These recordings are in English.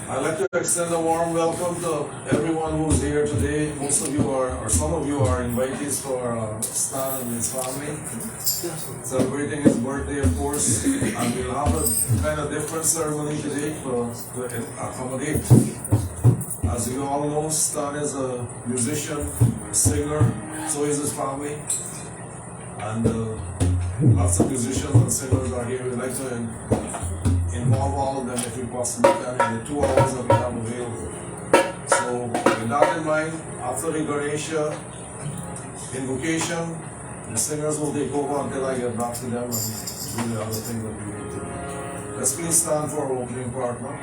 I'd like to extend a warm welcome to everyone who's here today. Most of you are, or some of you are invitees for Stan and his family, celebrating his birthday, of course. And we'll have a kind of different ceremony today to accommodate. As you all know, Stan is a musician, a singer, so is his family. And lots of musicians and singers are here. We'd like to involve all of them if we possibly can in the 2 hours that we have available. So with that in mind, after the Ganesha invocation, the singers will take over until I get back to them and do the other things that we need to do. Let's please stand for our opening part now.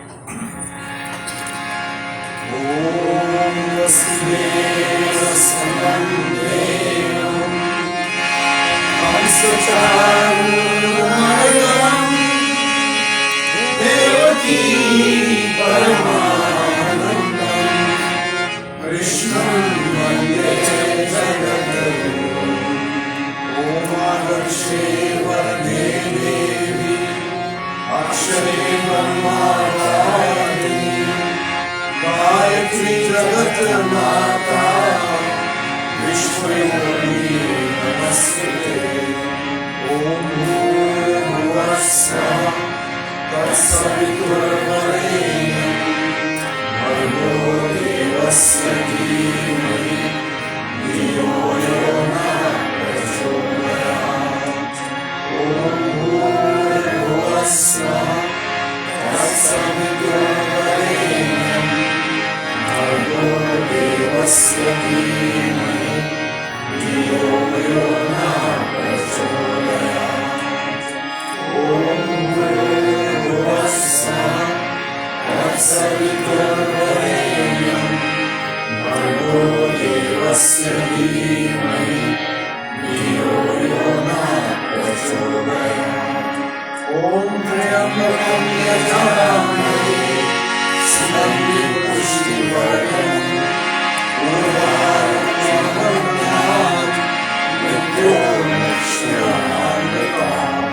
Om Vasudeva Samandevam Hamsacharumayam Devaki Paramanandam Krishnam Vande Jagadgurum Om Adarshi Varane Devi Akshare Brahmavadi Gayatri Jagat Mata Vishwamuri Namaste Om Bhuvasya Tatsaviturvarenyam Bhargo Devasya Dhimani Dhiyo Yona Prachodayat Om Bhuvasya Tatsaviturvarenyam Bhargo Devasya Dhimani Dhiyo Yona Prachodayat Om Bhuvasya Tatsaviturvarenyam Bhargo Devasya Dhimani Dhiyo Yona Prachodayat Om Triyambakam Yajamani Sambhi Pushtivardhanam Urvaraksham Mrityomukshyaamritam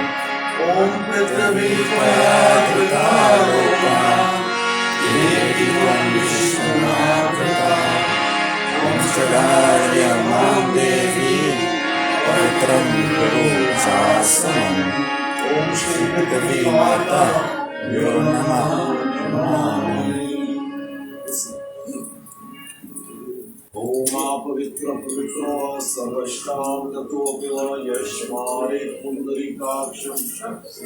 Om Prithvi Tvayadritaroma Devam Vishnunavritam Om Sadaryamam Devi Paitram Guru Sasanam Om Shri Prithvi Mata Yo Namah Om Pavitra Pavitra Sarvashtam Tatopila Yashmari Pundarikaksham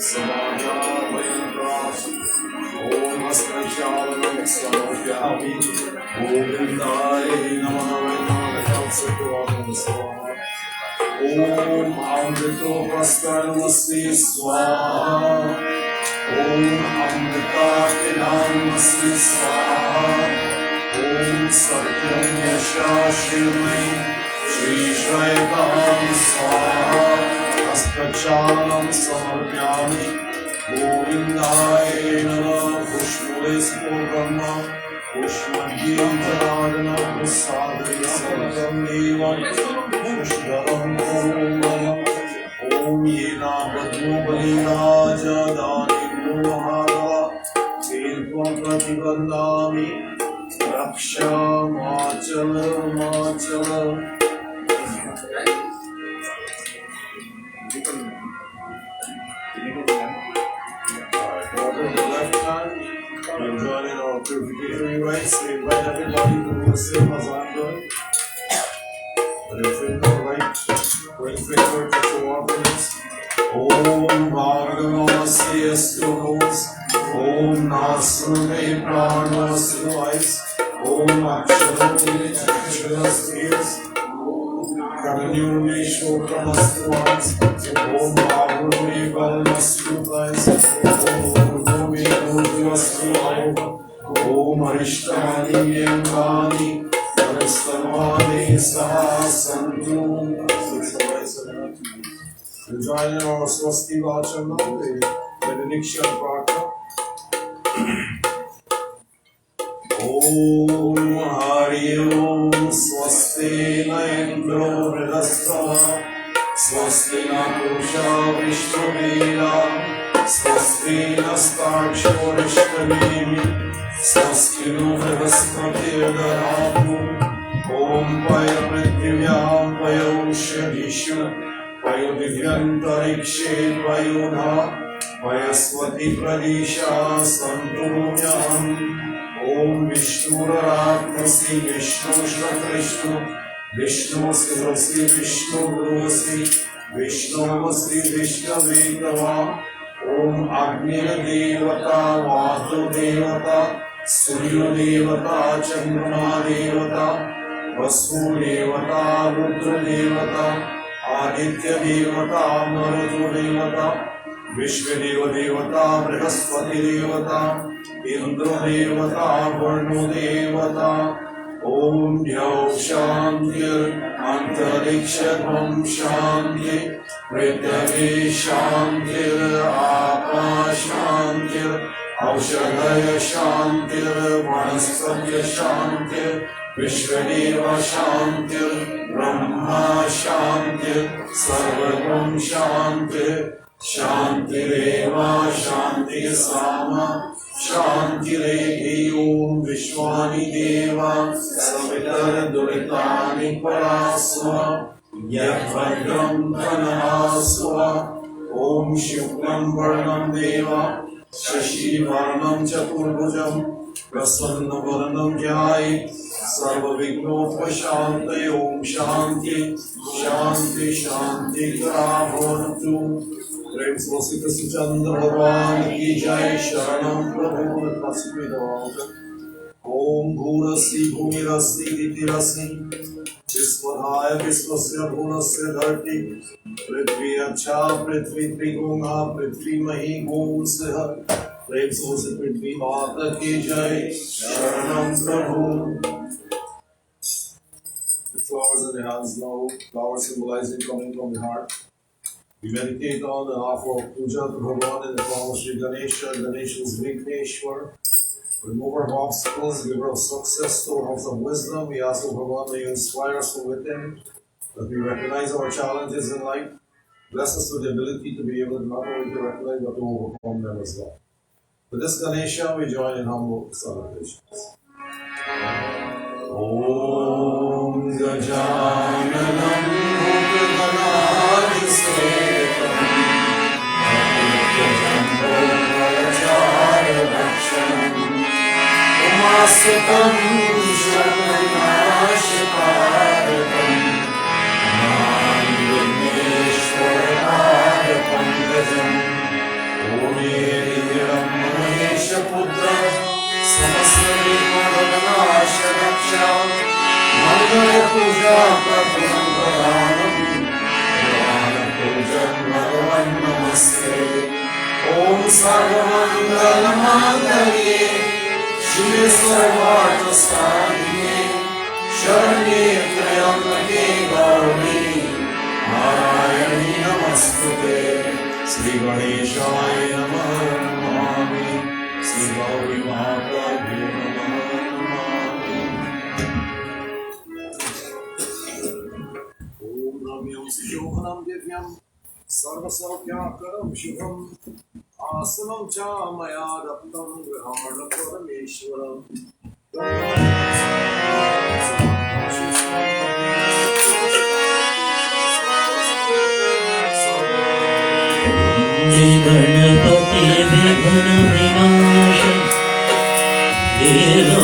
Samadhyavayam Prasam Om Asmacharanam Samadhyami Govindaye Namah Vainam Satyavam Swaha Om Amrito Praskarnamasti Swaha Om Amrita Pinamasti Swaha Om Satyam Yasha Shrimai Shri Shraikam Swaha Astacharanam Samarpyami Govindaye Namah Pushpulesko Brahma Pushmadhyam Janagana Prasadri Sarvam Devam Pushdaram Om Om Yena Bhadro Baliraja Dani Mohara Tilvam Pratibandami Raksha Machala Machala. Water in the left hand. We're joining our purification rites. We invite everybody to do the same as I'm doing. But if you're not right, bring finger to the offerings. Om Bhagavanasya Stuhos. Om Nasame Pranavasya Vice. Om Aksharati Chakshras. Karanurmesho Pramastuans. Om Bhavurmi Balmastu Vice. Om Urvumi Urvastu Ava. Om Arishtani Yangani. Arastamani Sahasantu. We'll join in our Swasti Vacham now, the benediction partner. Om Hari Om Swasti Na Indro Vridhastha Swasti Na Purusha Vishnu Vela Swasti स्त्रीनस्ताक्षोरिष्टनेमि स्वस्तिनो बृहस्पतिर्दधातु ॐ पय पृथिव्यां पयोषधीषु पयो दिव्यन्तरिक्षे पयोधा पयस्वति प्रदिशा सन्तु ॐ विष्णुरात्मसि विष्णुश्रकृष्णु विष्णुस्ति विष्णुगुरुसि विष्णुमसि विष्णवे तवा ॐ अग्निर्देवता वायुदेवता सूर्यदेवता चन्द्रमादेवता वसुदेवता रुद्रदेवता आदित्यदेवता मरुतदेवता विश्वदेवदेवता बृहस्पतिदेवता इन्द्रदेवता वरुणदेवता ॐ द्यौ शान्तिरन्तरिक्षं शान्ति पृथिवी शान्तिरापः शान्तिर् औषधय शान्तिर्वनस्पतय शान्तिर् विश्वदेव शान्तिर्ब्रह्मा शान्तिर् सर्वं शान्तिर् शान्तिरेव शान्तिसामा शान्तिरेधि ॐ विश्वानि देवा सवितर्दुरितानि परास्व यद्भद्रं तनहास्व ॐ शुक्लं वर्णं देवा शशिवर्णं चतुर्भुजं प्रसन्नवदनं ध्यायेत् सर्वविघ्नोपशान्तये ॐ शान्ति शान्ति शान्तिकरा भवन्तु। प्रेम से श्री कृष्णचंद्र भगवान की जय। शरणं प्रभु ओम भूरसी भूमिरसी दितिरसी विश्वधाय विश्वस्य भुवनस्य धरती पृथ्वी अच्छा पृथ्वी त्रिगुणा पृथ्वी मही गोम सह प्रेम से पृथ्वी माता की जय। शरणं प्रभु। The flowers in the hands now, flowers symbolizing coming from the heart. We meditate on and offer puja to Bhagavan in the form of Sri Ganesha. Ganesha is Vigneshwar, remover of obstacles, giver of success, storehouse of wisdom. We ask for Bhagavan to inspire us from within, that we recognize our challenges in life. Bless us with the ability to be able to not only to recognize but to overcome them as well. With this Ganesha, we join in humble salutations. Om Gajananam Bhutganadhisthetam Jambho-Balacharavaksham Umasitam Shravyanashikarakam Nandineshwaradapankajam Om Eriram Maheshaputram Samasripadanaasharaksha Mangala Puja Prabham Pradhanam Purana Pujam Bhagavan Namaste Om Sarvamangala Mangale Shive Sarvarthasthadike Sharanye Trayambake Gauri Narayani Namastute Sri Ganeshaya Namaha Namami Sri Gauri Mahakabhyo Namaha Namami Om Ramyam Sriyohanam Divyam Sarvasaukhyakaram Shubham Asanam Cha Maya Rattam Grihana Parameshwaram Ganpati विघ्न विनाश देवो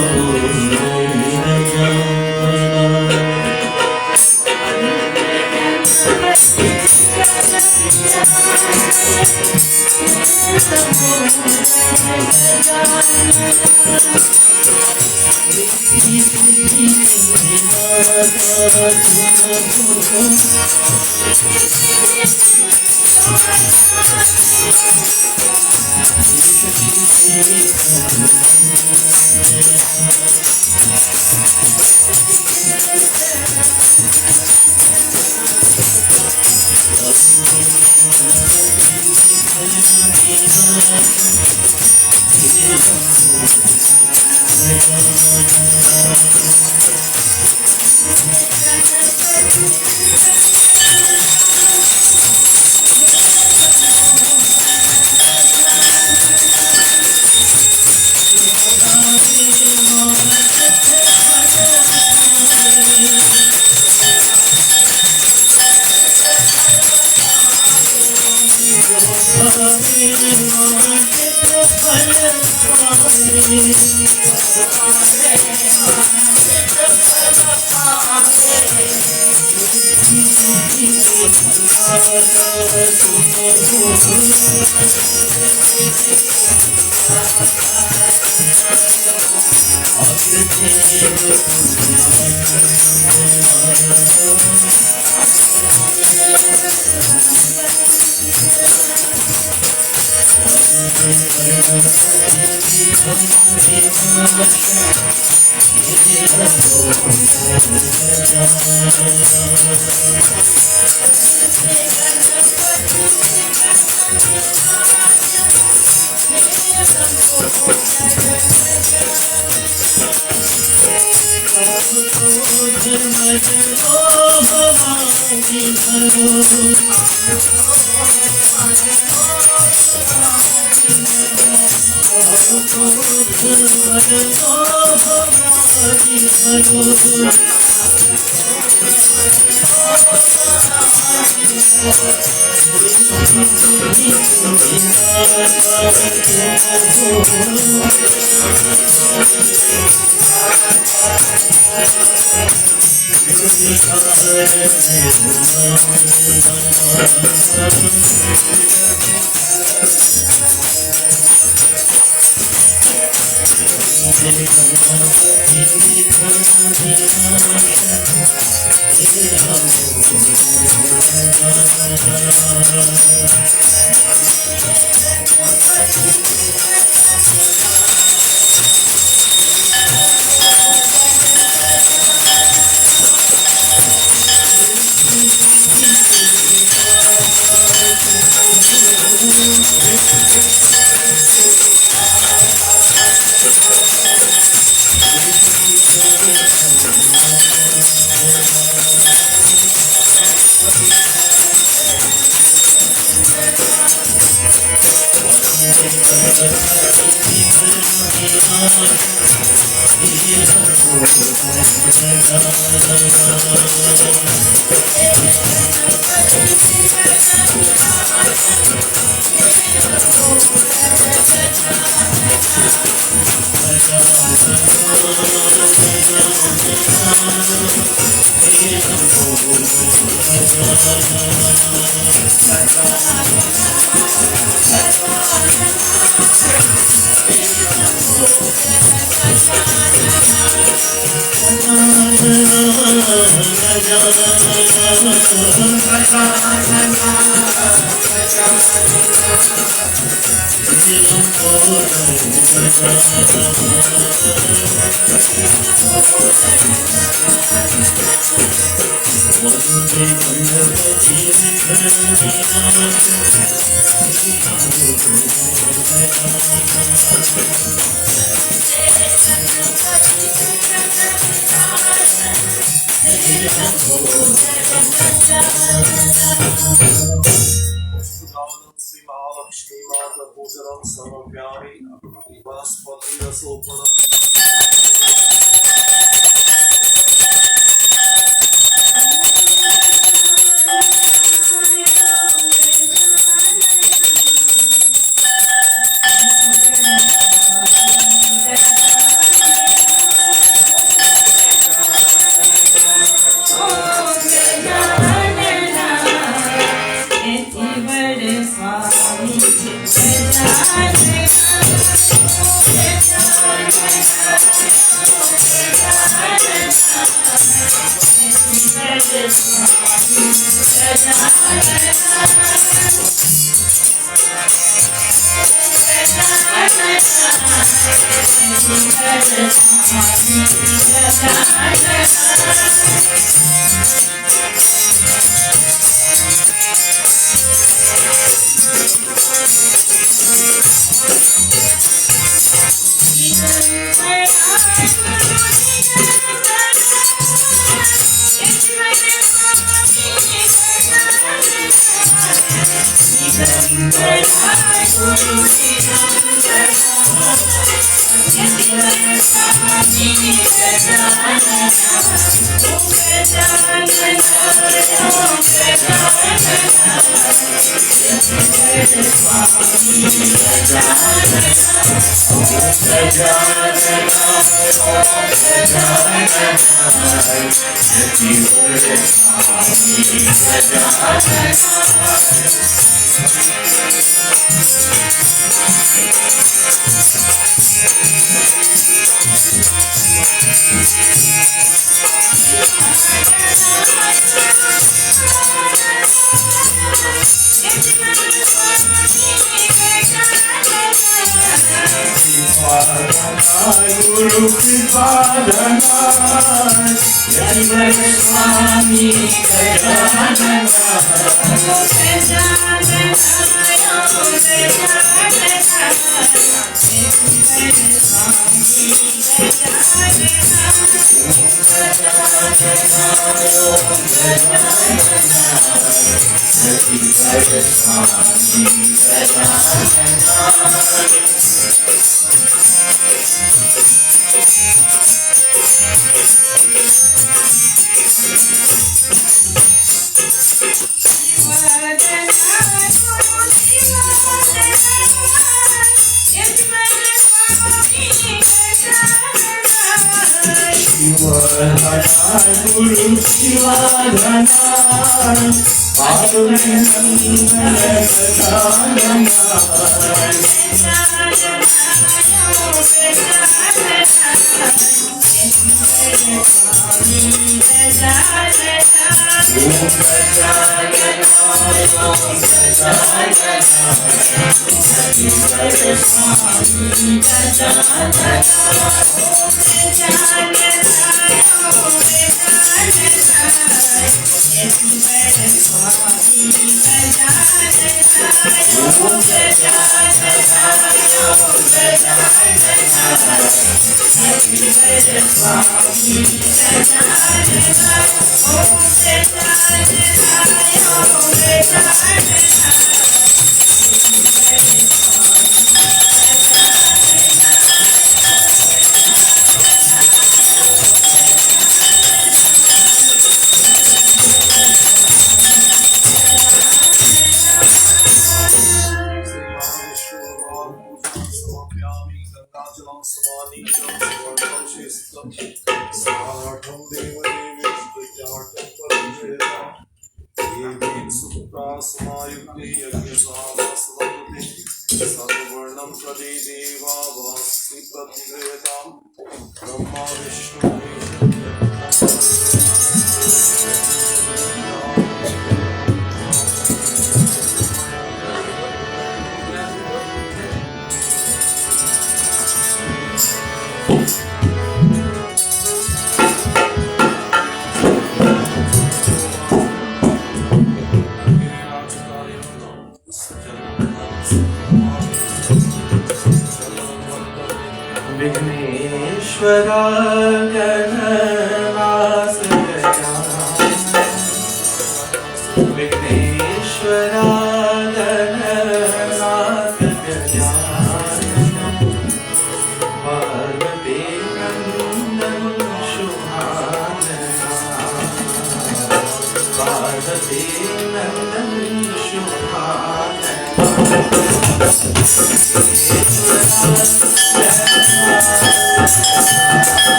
Sri Mahalakshmi Mata Pujaram Samapyami Vaspati Sopana. Guru Kripadana, Yativar Swami Guru Shivadana, Vigneshwara Gananath Vigneshwara Gananath Parvati Nandan Shubhanana Parvati Nandan Shubhanana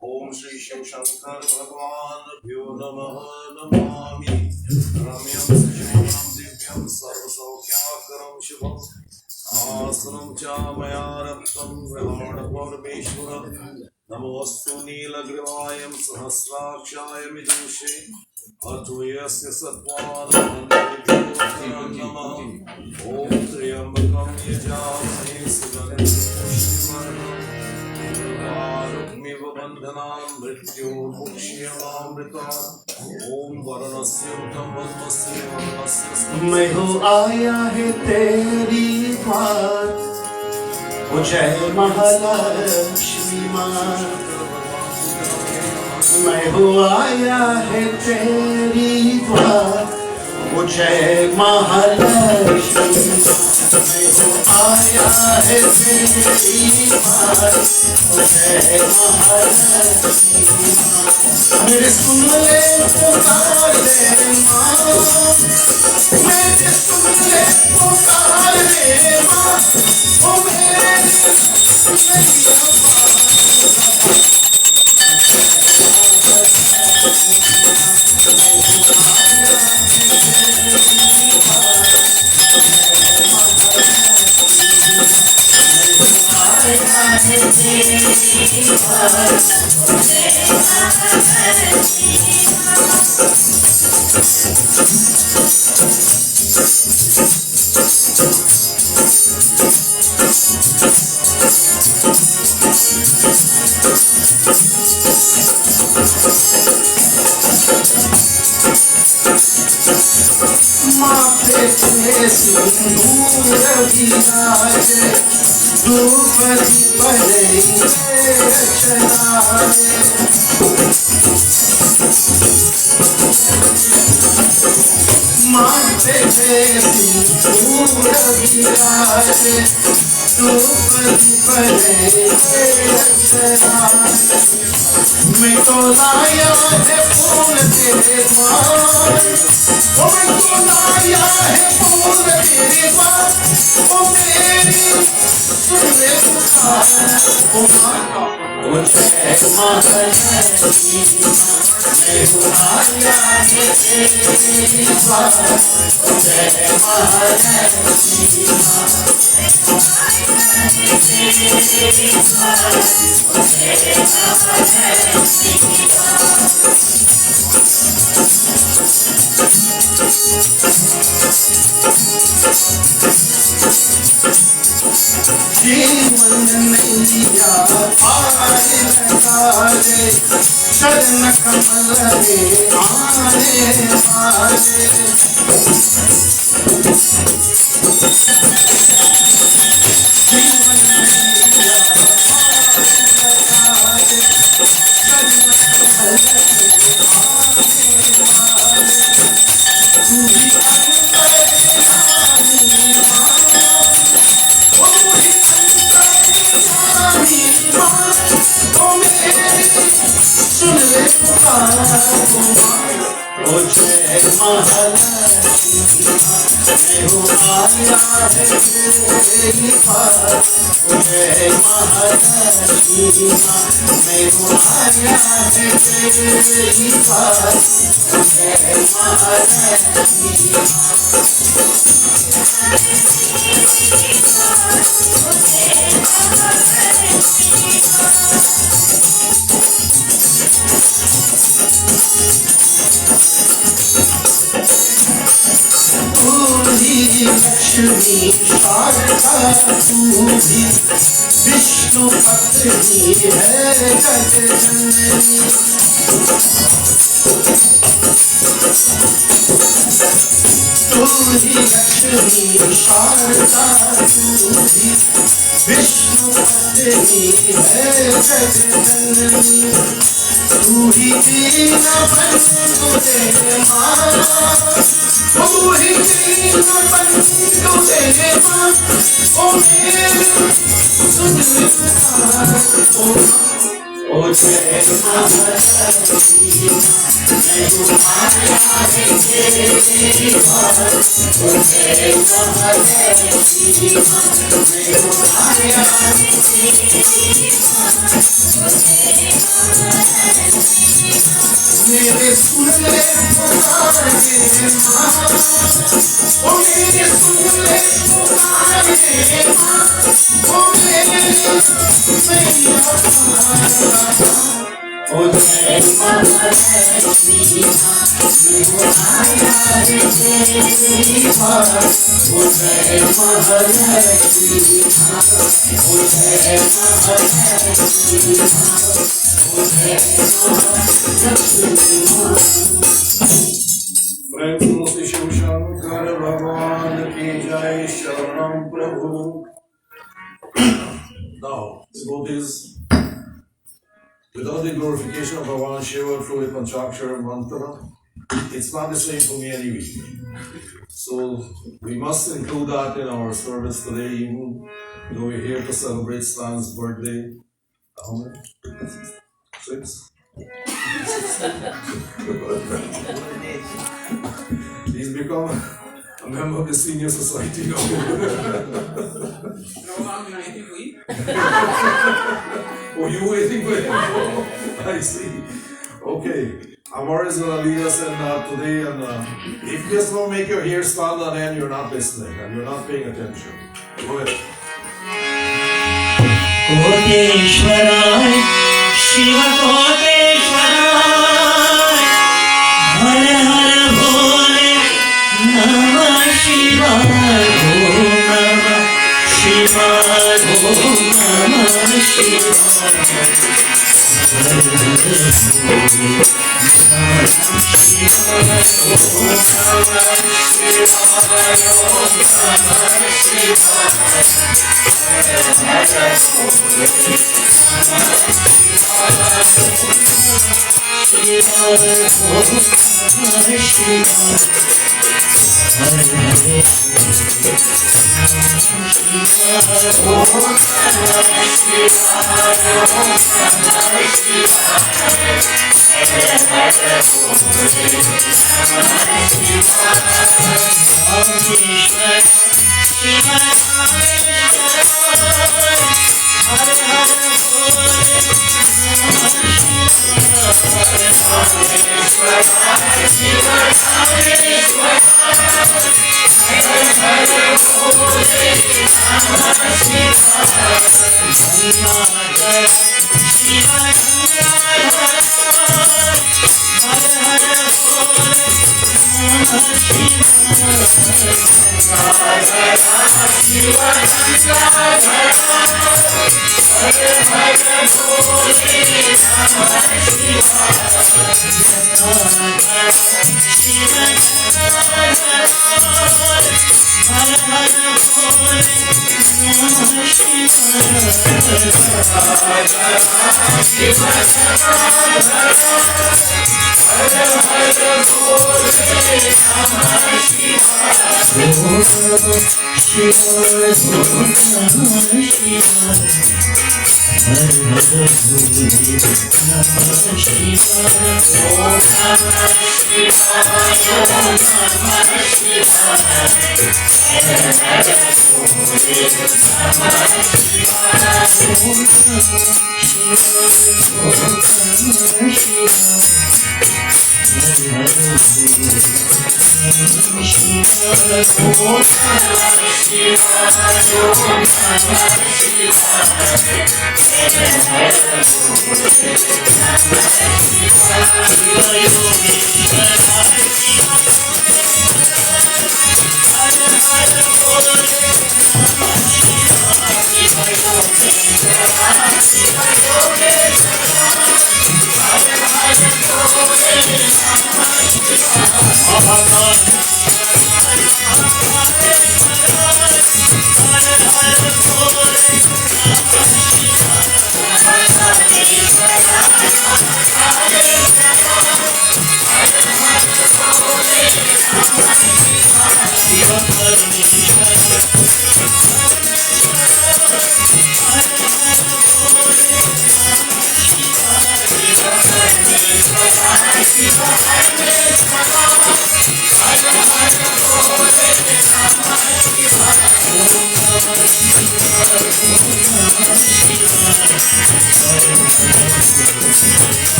ओम श्री शिव शंकर भगवान नमः नमामि रम्यं सजीवं दिव्यं सर्वसौख्याकरं शुभम् आसनं च मया रक्तं ब्रह्मणपरमेश्वर नमोऽस्तु नीलग्रीवाय सहस्राक्षाय विदुषे अतो यस्य सत्त्वान् नमः ॐ त्र्यम्बकं यजामहे सुगन्धिं आरुग्मिव बन्धनान् मृत्योर्मुक्ष्यमामृतात् ॐ वरुणस्य ऊर्ध्वं पद्मस्य वरुणस्य मैं हूँ आया है तेरी द्वार, ओ जय महालक्ष्मी माँ। मैं हूँ आया है तेरी द्वार, ओ जय महालक्ष्मी माँ। मैं हूँ आया है तेरी द्वार, ओ जय महालक्ष्मी माँ। मेरे सुन ले पुकारे माँ, मेरे सुन ले पुकारे माँ, ओ मेरी मैया माथे पे सिंदूर विराजे, धूप दीपले चढ़ाए। माथे पे सिंदूर विराजे, धूप दीपले चढ़ाए। मैं तो लाया है फूल तेरे द्वार, ओ मैं तो लाया है फूल तेरे द्वार, ओ मेरी सुन ले पुकार, ओ माँ ओ जय महालक्ष्मी माँ। मैं हूँ आया है तेरे द्वार, ओ जय महालक्ष्मी माँ। जीवन नैया पार लगा दे, शरण कमल में आने वाले। जीवन नैया पार लगा दे, शरण कमल में आने वाले। तू ही अंबर नानी माँ, सुन ले पुकार ओ जय महालक्ष्मी मैं हूँ आया है तेरी पास ओ जय महालक्ष्मी मैं हूँ आया है तेरी पास ओ जय महालक्ष्मी लक्ष्मी शारदा तू भी विष्णु पत्नी है जग जननी तू ही लक्ष्मी शारदा तू भी विष्णु पत्नी है जग जननी तू ही दीन बंधु तेरे माँ तू ही दीन बंधु तेरे माँ ओ मेरे सुन पुकार ओ जय महालक्ष्मी मैं हूँ आया है तेरी पास ओ जय महालक्ष्मी मैं हूँ आया है तेरी पास ओ जय महालक्ष्मी मेरे सुन ले पुकारे माँ ओ मेरे सुन ले पुकारे माँ ओ मेरे मैया ओ जय महालक्ष्मी मैं हूँ आया है तेरी पास ओ जय महालक्ष्मी ओ जय महालक्ष्मी ओ जय प्रेममूर्ति शिव शंकर भगवान की जय शरणम प्रभु. Now, devotees, without the glorification of Bhagavan Shiva through the Panchakshara mantra, it's not the same for me anyway. So we must include that in our service today, even though we're here to celebrate Stan's birthday. How many? 6? He's become a member of the senior society now. Oh, you waiting for him? I see. Okay. Amar is going to lead us in today, and if you just don't make your hair stand on end, you're not listening and you're not paying attention. Go ahead. कोटेश्वराय Shiv कोटेश्वराय हर हर भोले नमः शिवाय ओम नमः शिवाय ओम नमः शिवाय हर हर भोले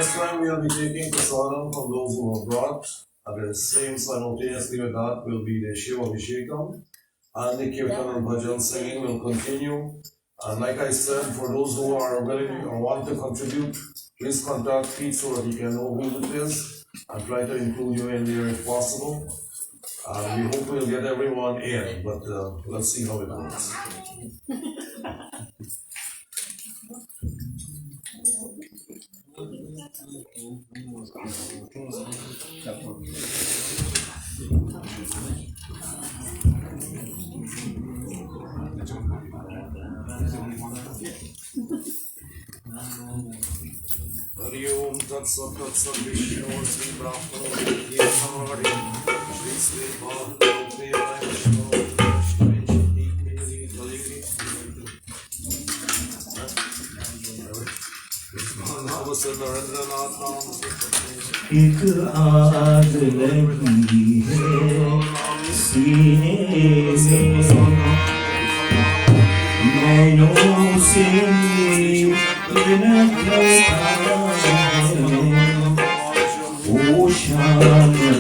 This time we'll be taking prasadam from those who have brought. At the same simultaneously with that will be the Shiva Abhishekam, and the Kirtan and Bhajan singing will continue. And like I said, for those who are willing or want to contribute, please contact Pete so that he can know who it is and try to include you in there if possible. We hope we'll get everyone in, but let's see how it goes. Hari Om Tat Sat Tat Sat Vishnu Sri Brahmano Yamari Shri Sri Bhagavate Vishnu Vishnu Vishnu Kaliri Namo Narendra Nath Namo एक आग लगी है सीने में नैनों से ओ शांति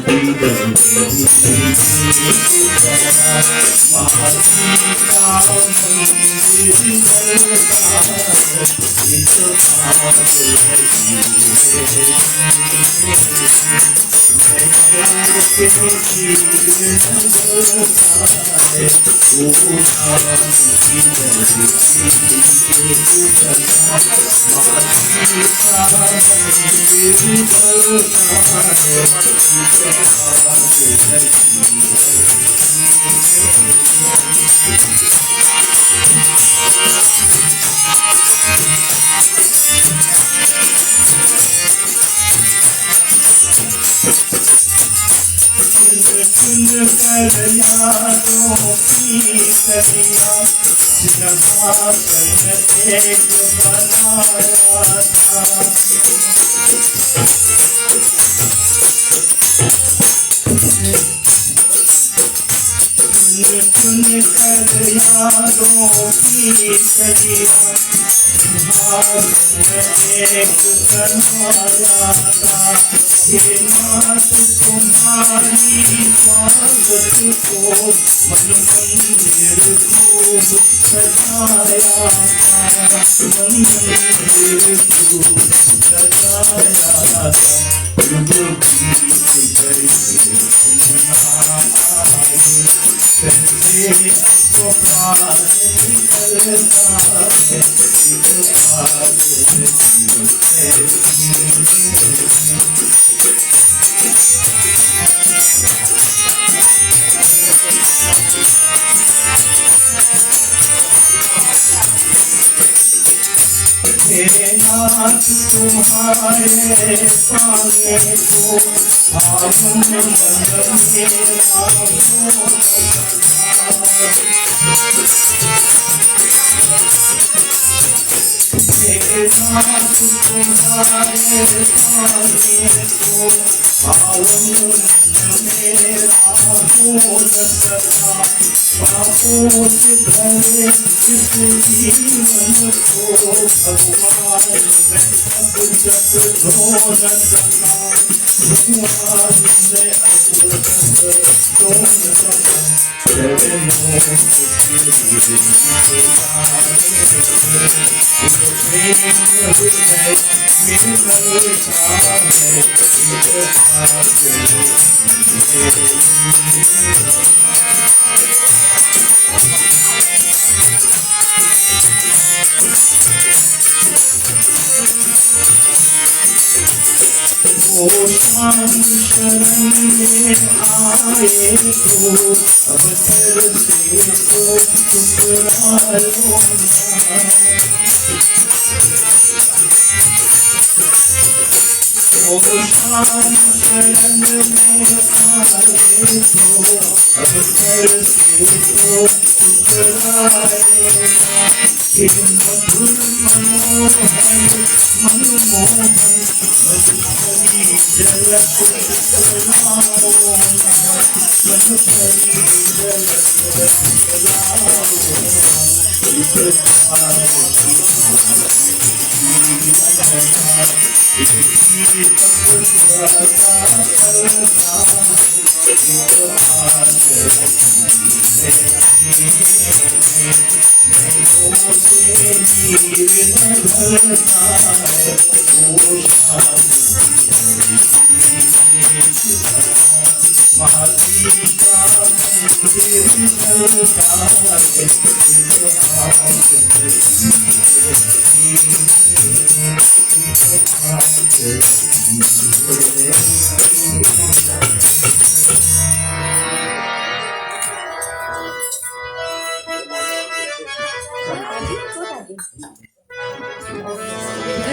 This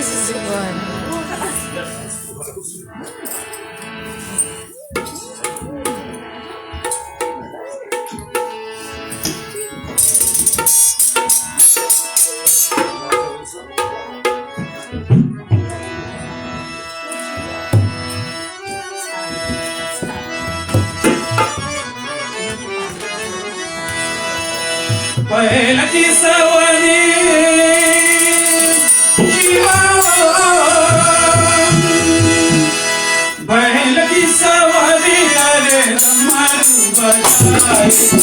is fun. पहल की सवनी पहल की सवनी अरे रमरू बजाए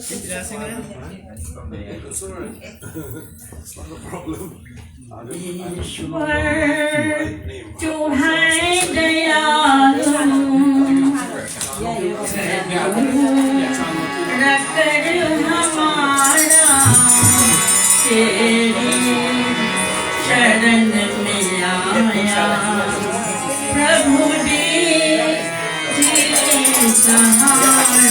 It's alright. It's not a problem. ईश्वर तू है दयालु रखकर हमारा तेरी शरण में आया प्रभु जी सहारा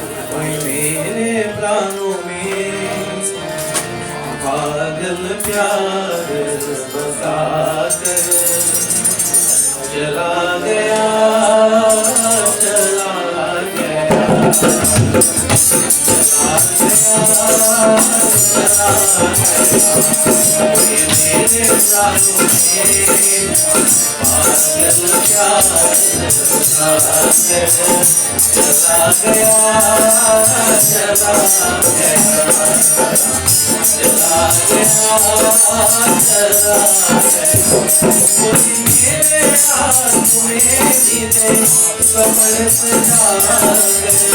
मेरे प्राणों में पागल प्यार बसाकर चला गया चला गया चला गया मेरे प्राणों में पागल प्यार बसाकर चला गया चला गया चला गया चला गया कोई मेरे हाथ में धीरे कमर सजा गए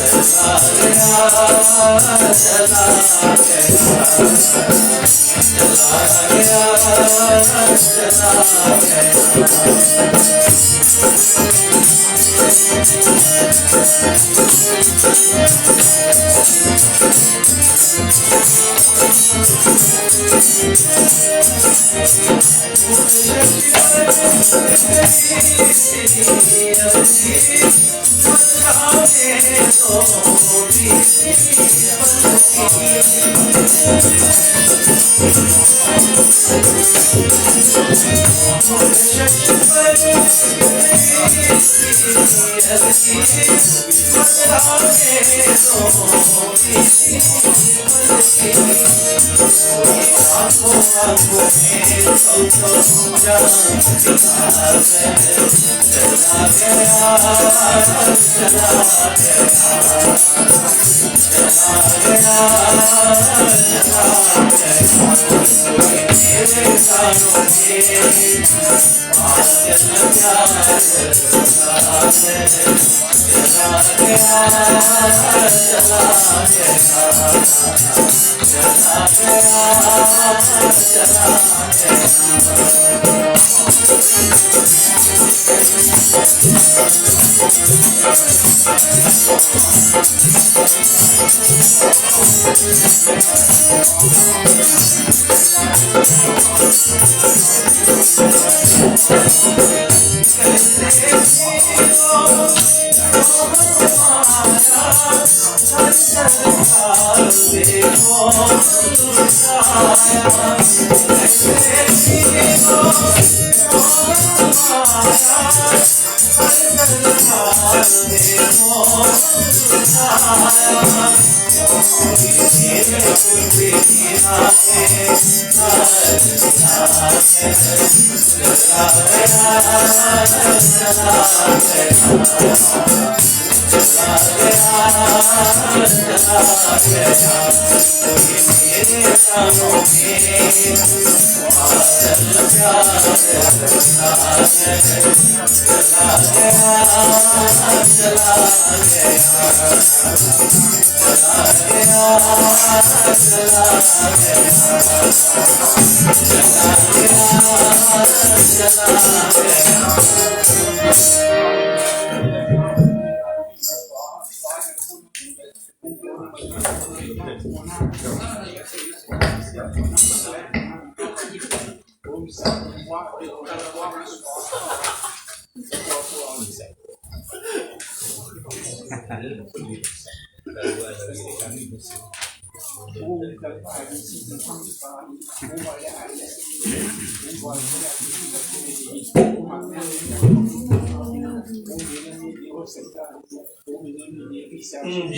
चला गया चला गया चला गया चला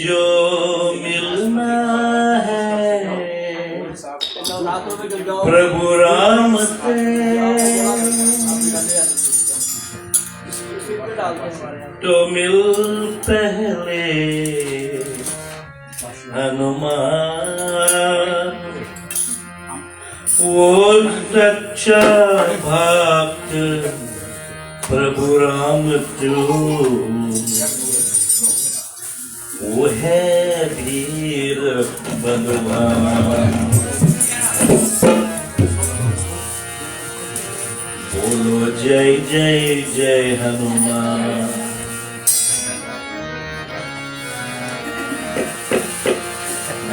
जो मिलना है प्रभु राम से तो मिल पहले हनुमान वो सच्चा भक्त प्रभु राम तू वो है वीर बलवान बोलो जय जय जय हनुमान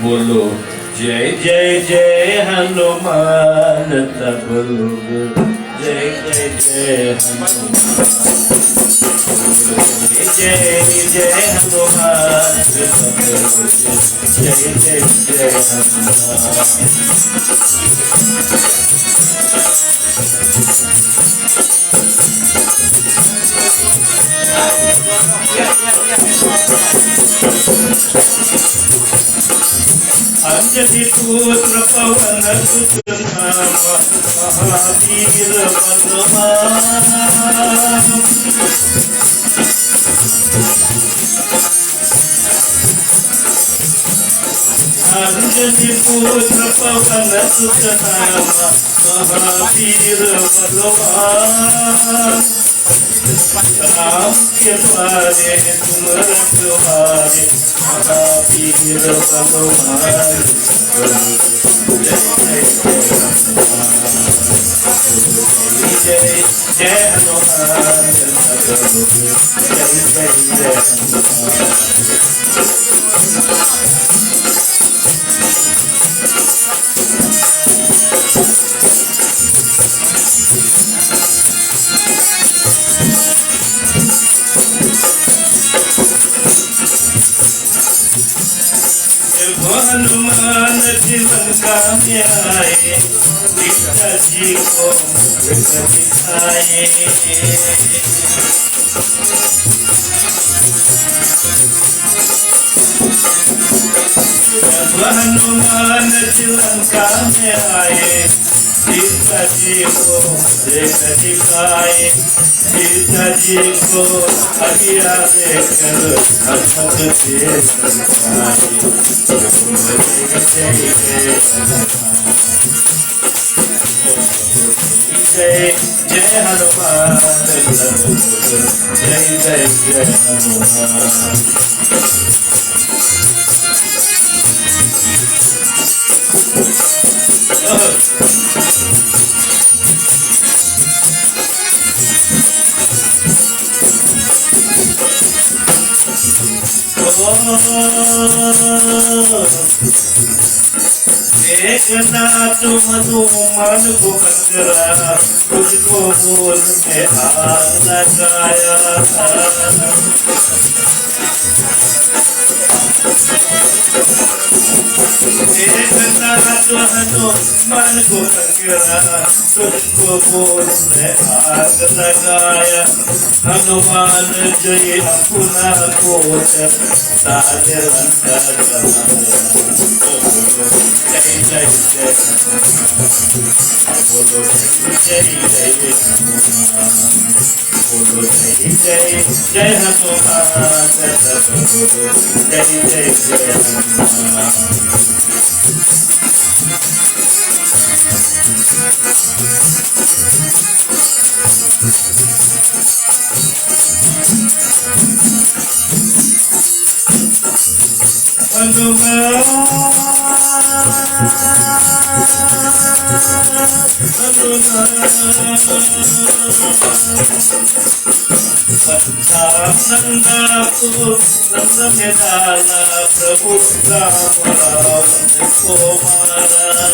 बोलो जय जय जय हनुमान तब लोग जय जय जय हनुमान जय जय हनुमान तब लोग जय जय जय हनुमान अंजनी पुत्र पवन सुत नाम महावीर बलवान अंजनी पुत्र पवन सुत नाम महावीर बलवान राम के द्वारे तुम रखवारे महावीर बलवान जय जय हनुमान जय जय जय हनुमान जीवन का न्याय पिताजी को दिखाए हनुमान जीवन का न्याय पिताजी को दिखाए पिताजी को आज्ञा देकर हनुमत से जय जय हनुमान जय जय जय हनुमान देखना तुम मन को कचरा तुझको बोल में हाथ लगाया देखना तुम मन को कचरा तुझको बोल में हाथ लगाया हनुमान जय अपना कोच सारे लंका जमाया जय जय जय बोलो जय जय हनुमान बोलो जय जय जय हनुमान बोलो जय जय जय हनुमान नंदापुर नंद में डाला प्रभु राम रावण को मारा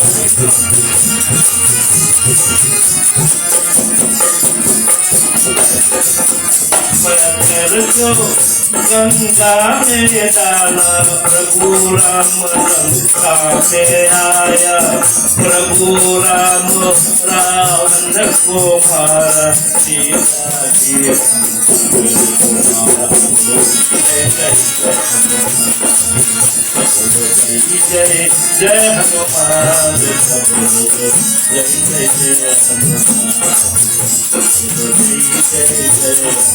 पत्थर को गंगा में डाला प्रभु राम लंका में आया प्रभु राम रावण को मारा सीता जी जय जय जय हनुमान सब लोग जय जय जय हनुमान जय जय जय जय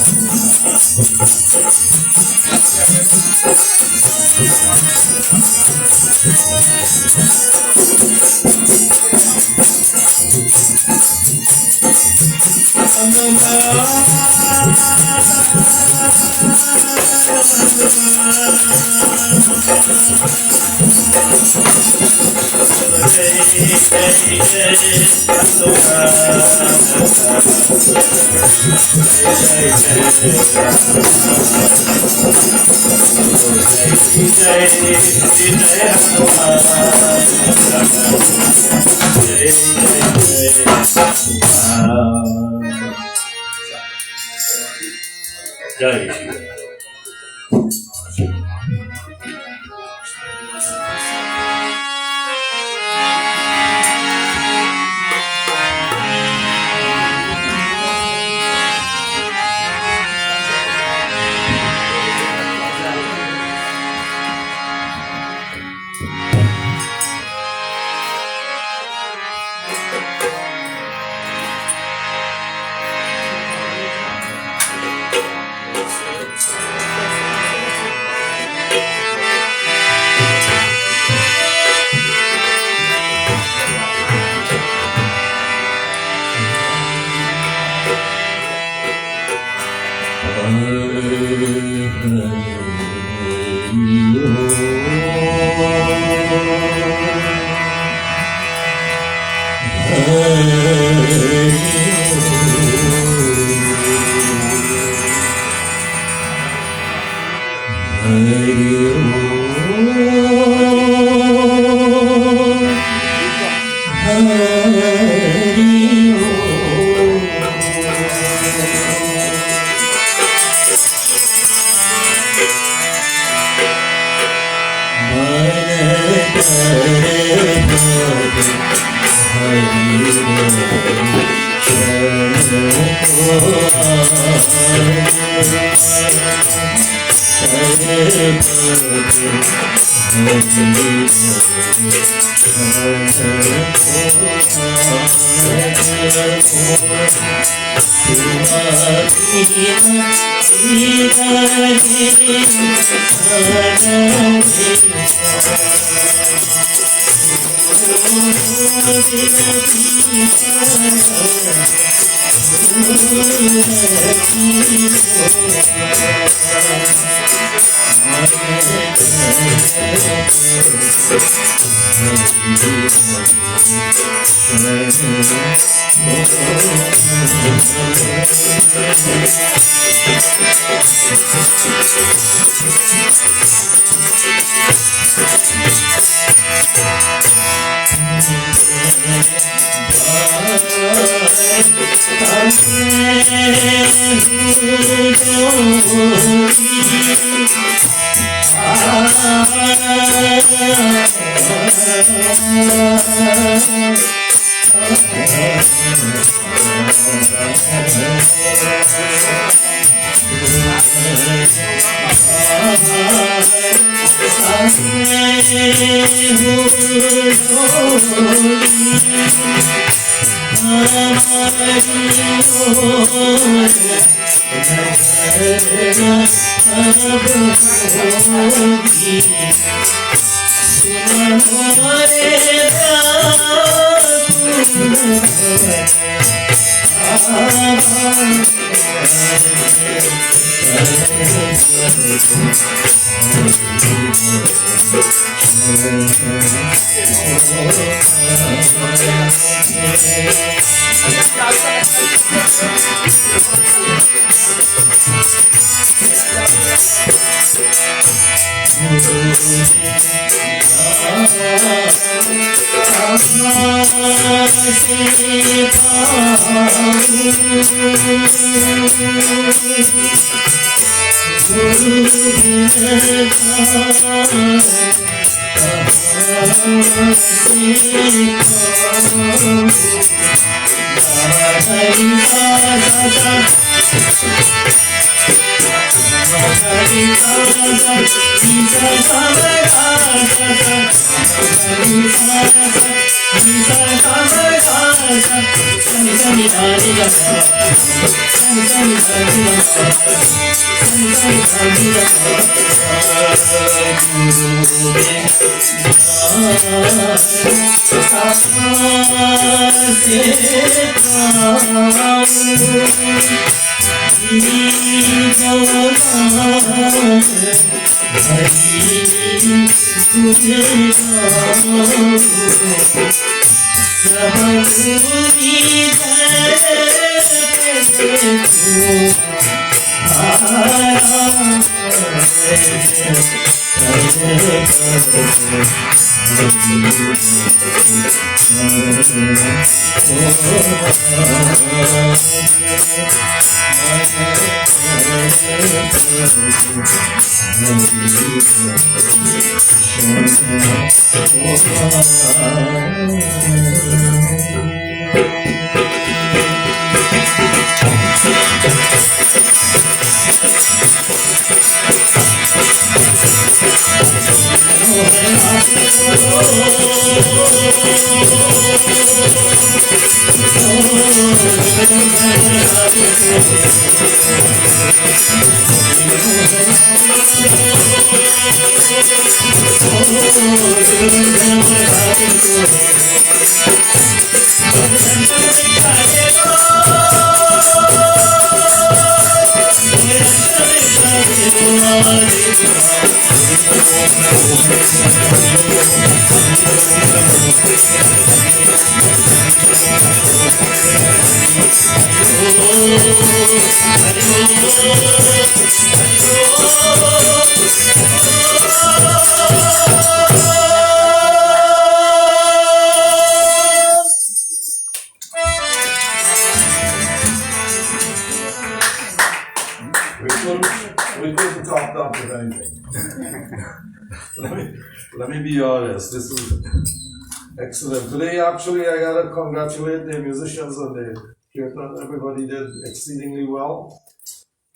We couldn't top that with anything. let me be honest, this is excellent. Today, actually, I gotta congratulate the musicians and the kirtan. Everybody did exceedingly well.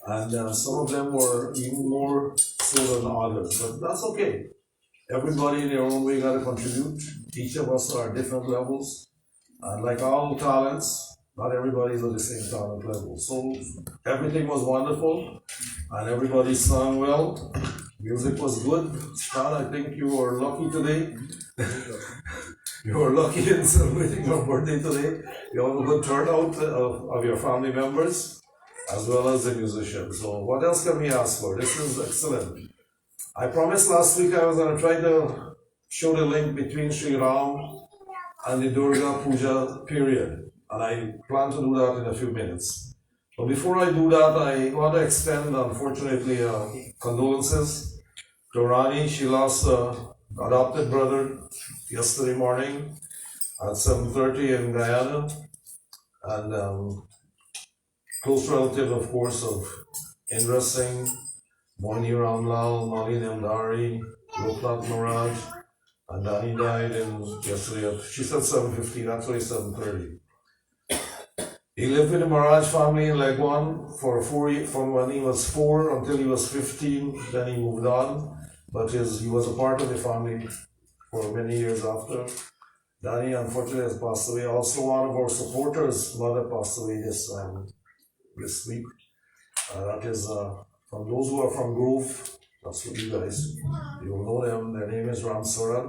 And some of them were even more so than others, but that's okay. Everybody in their own way gotta contribute. Each of us are at different levels. And like all talents, not everybody is at the same talent level. So everything was wonderful and everybody sang well. Music was good. Stan, I think you were lucky today. You were lucky in celebrating your birthday today. You have a good turnout of your family members as well as the musicians. So what else can we ask for? This is excellent. I promised last week I was going to try to show the link between Sri Ram and the Durga Puja period. And I plan to do that in a few minutes. But before I do that, I want to extend, unfortunately, condolences to Rani. She lost an adopted brother yesterday morning at 7:30 in Guyana. And close relative, of course, of Indra Singh, Moini Ramlal, Mali Namdari, Loknath Maharaj, and Dani died yesterday. She said 7:15, actually 7:30. He lived with the Maharaj family in Legwan for 4 years, from when he was 4 until he was 15. Then he moved on, but he was a part of the family for many years after. Dani unfortunately has passed away. Also, one of our supporters' mother passed away this week. That is from those who are from Grove. That's what you guys. You will know them. Their name is Ram Saran.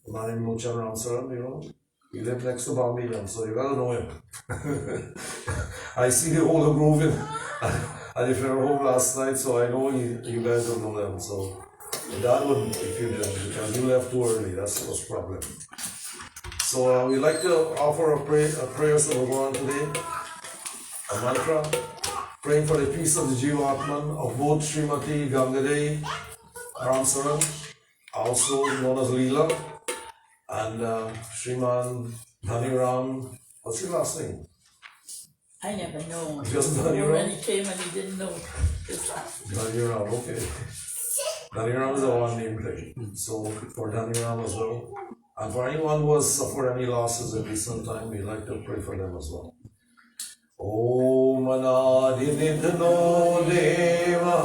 My name is Mochan Ram Saran, you know. He lived next to Bambilan, so you gotta know him. I see the whole of Grove and if you were home last night, so I know you guys don't know them. So that would if you didn't, because you left too early. That's the most problem. So we'd like to offer a prayer to Bhagavan today, a mantra, praying for the peace of the Jivatman of both Srimati Gangadei Ramsaran, also known as Leela, and Shriman Dhaniram. What's your last name? I never know. Just When Dhaniram? he came and he didn't know. Dhaniram, okay. Dhaniram is a one-name thing. So for Dhaniram as well. And for anyone who has suffered any losses in recent time, we'd like to pray for them as well. Om Anadinidhano Deva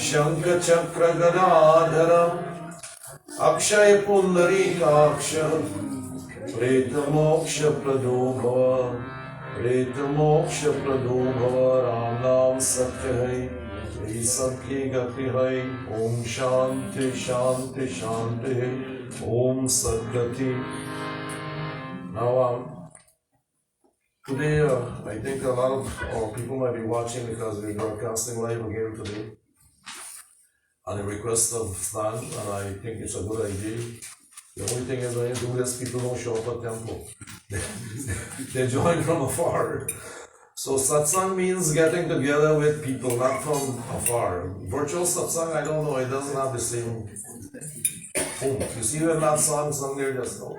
Shankha Chakra Gadadharam Akshay Pundarikaksha Preta Moksha Prado Bhava Preta Moksha Prado Bhava Ram Nam Satya Hai Jai Satya Gati Hai Om Shanti Shanti Shanti Om Sadgati. Now today I think a lot of people might be watching because we're broadcasting live again today on the request of Stan, and I think it's a good idea. The only thing is when you do this, people don't show up at temple. They join from afar. So satsang means getting together with people, not from afar. Virtual satsang, I don't know, it doesn't have the same home. You see when that song sung there just now?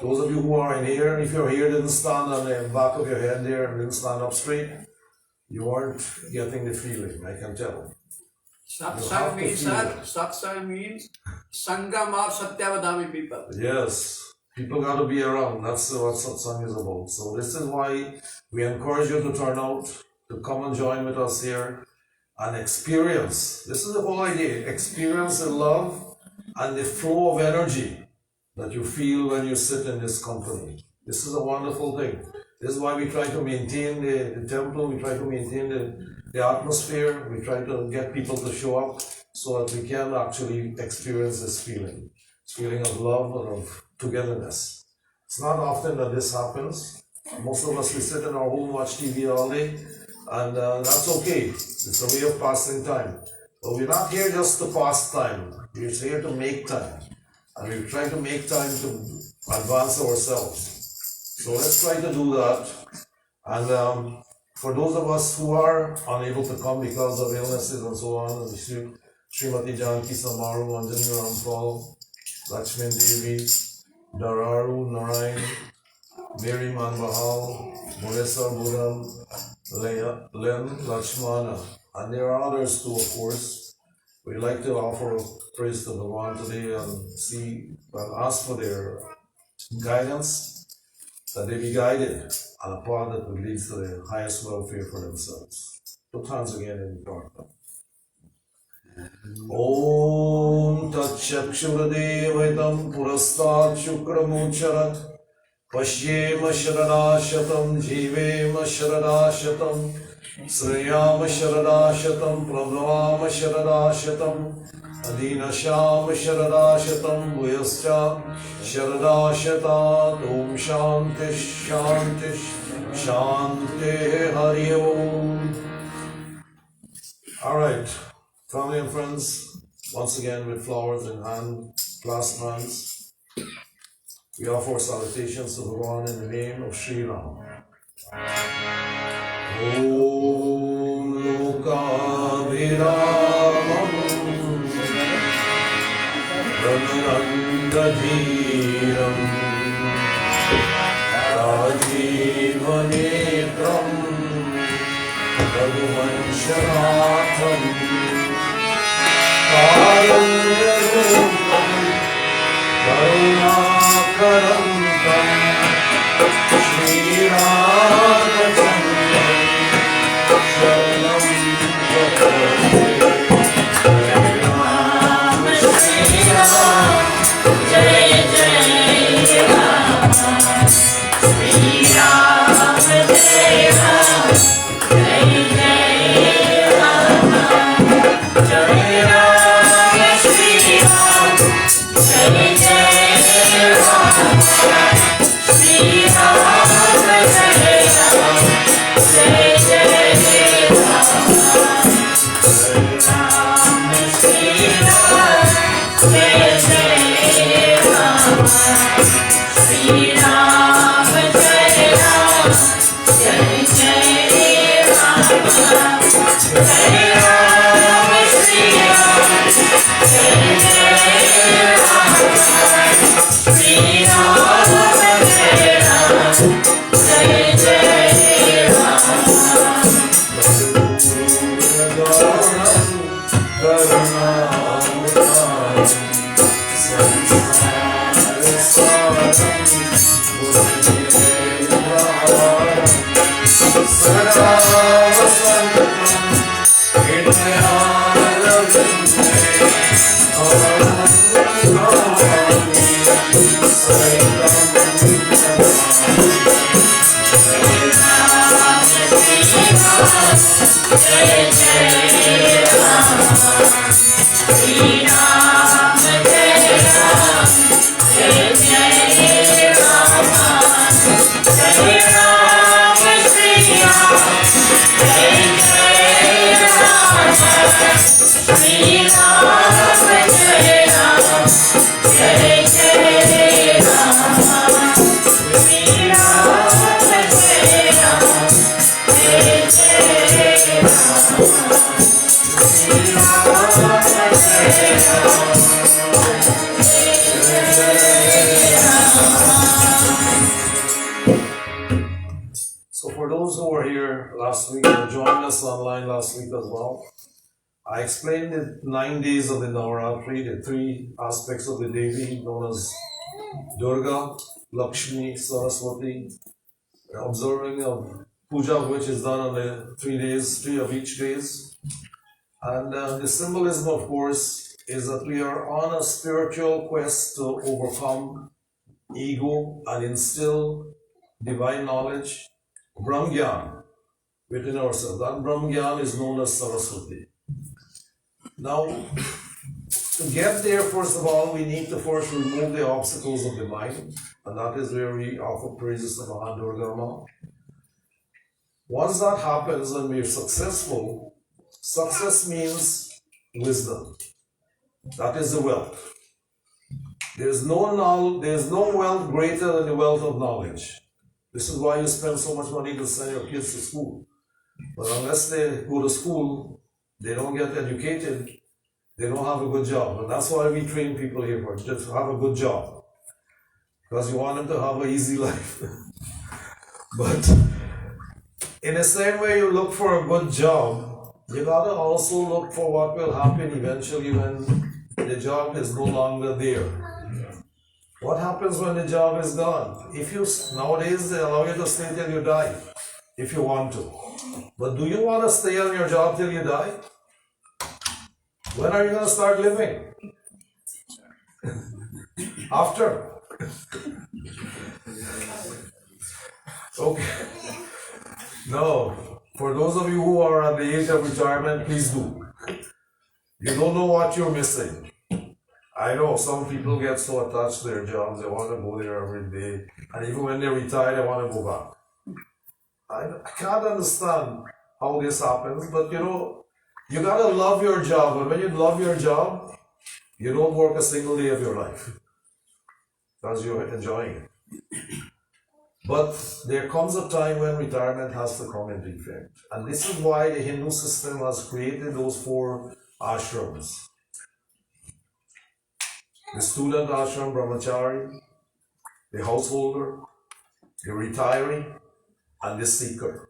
Those of you who are in here, if you're here, didn't stand on the back of your head there and didn't stand up straight, you aren't getting the feeling, I can tell. Satsang means Sangam of Satyavadami people. Yes, people got to be around. That's what satsang is about. So this is why we encourage you to turn out, to come and join with us here and experience. This is the whole idea. Experience the love and the flow of energy that you feel when you sit in this company. This is a wonderful thing. This is why we try to maintain the temple, we try to maintain the atmosphere, we try to get people to show up so that we can actually experience this feeling of love and of togetherness. It's not often that this happens. Most of us, we sit in our home, watch TV all day, and that's okay. It's a way of passing time. But we're not here just to pass time. We're here to make time. And we're trying to make time to advance ourselves. So let's try to do that. And for those of us who are unable to come because of illnesses and so on, Srimati Janki Samaru, Anjani Rampal, Lakshman Devi, Dararu Narayan, Mary Manbahal, Muresa Buddham, Len Lakshmana, and there are others too, of course. We'd like to offer praise to Bhagavan today and ask for their guidance, that they be guided on a path that would lead to the highest welfare for themselves. Put hands again in Prarthana. Om Tat Chakshuradevatam Purastat Shukramucharat Pashyema Sharanashatam Jivema Sharanashatam Sriyama Sharanashatam Prabhavama Sharanashatam Adinashama Sharanashatam Bhuyascha Sharanashatat Om Shanti Shanti Shanti Hari Om. Alright, family and friends, once again with flowers in hand, clasped hands, we offer salutations to Bhagavan in the name of Sri Ram. Om Lokabhiramam Pranarangadhiram Rajivanetram Raghuvanshanatham Karandarupam Karunakarantam Shri Ramachandram Sharanam Jayate Shri Ram Jai Jai Ram Shri Ram Jai Ram Jai Jai Ram Jai Ram Shri Ram Jai Jai Ram Shri Ram Jai Ram Jai Jai Ram Shri Ram Jai Jai Ram Shri Ram Jai Ram Jai Jai Ram Jai Ram Shri Ram Jai Jai Ram Shri Ram Jai Ram Jai Jai Ram Sarva Santam Hidayana So for those who were here last week or joined us online last week as well, I explained the 9 days of the Navaratri, the 3 aspects of the Devi known as Durga, Lakshmi, Saraswati, observing of puja which is done on the 3 days, 3 of each days. And the symbolism, of course, is that we are on a spiritual quest to overcome ego and instill divine knowledge, Brahmgyan, within ourselves. That Brahmgyan is known as Saraswati. Now, to get there, first of all, we need to first remove the obstacles of the mind, and that is where we offer praises to Maha Durga Ma. Once that happens and we're successful, success means wisdom. That is the wealth. There's no wealth greater than the wealth of knowledge. This is why you spend so much money to send your kids to school. But unless they go to school, they don't get educated, they don't have a good job. And that's why we train people here for, just to have a good job. Because you want them to have an easy life. But in the same way you look for a good job, you gotta also look for what will happen eventually when the job is no longer there. What happens when the job is gone? Nowadays they allow you to stay till you die, if you want to. But do you want to stay on your job till you die? When are you going to start living? After? Okay. No. For those of you who are at the age of retirement, please do. You don't know what you're missing. I know some people get so attached to their jobs, they want to go there every day. And even when they retire, they want to go back. I can't understand how this happens, but you gotta love your job. And when you love your job, you don't work a single day of your life. Because you're enjoying it. But there comes a time when retirement has to come into effect. And this is why the Hindu system has created those 4 ashrams. The student ashram, brahmachari, the householder, the retiree, and the seeker.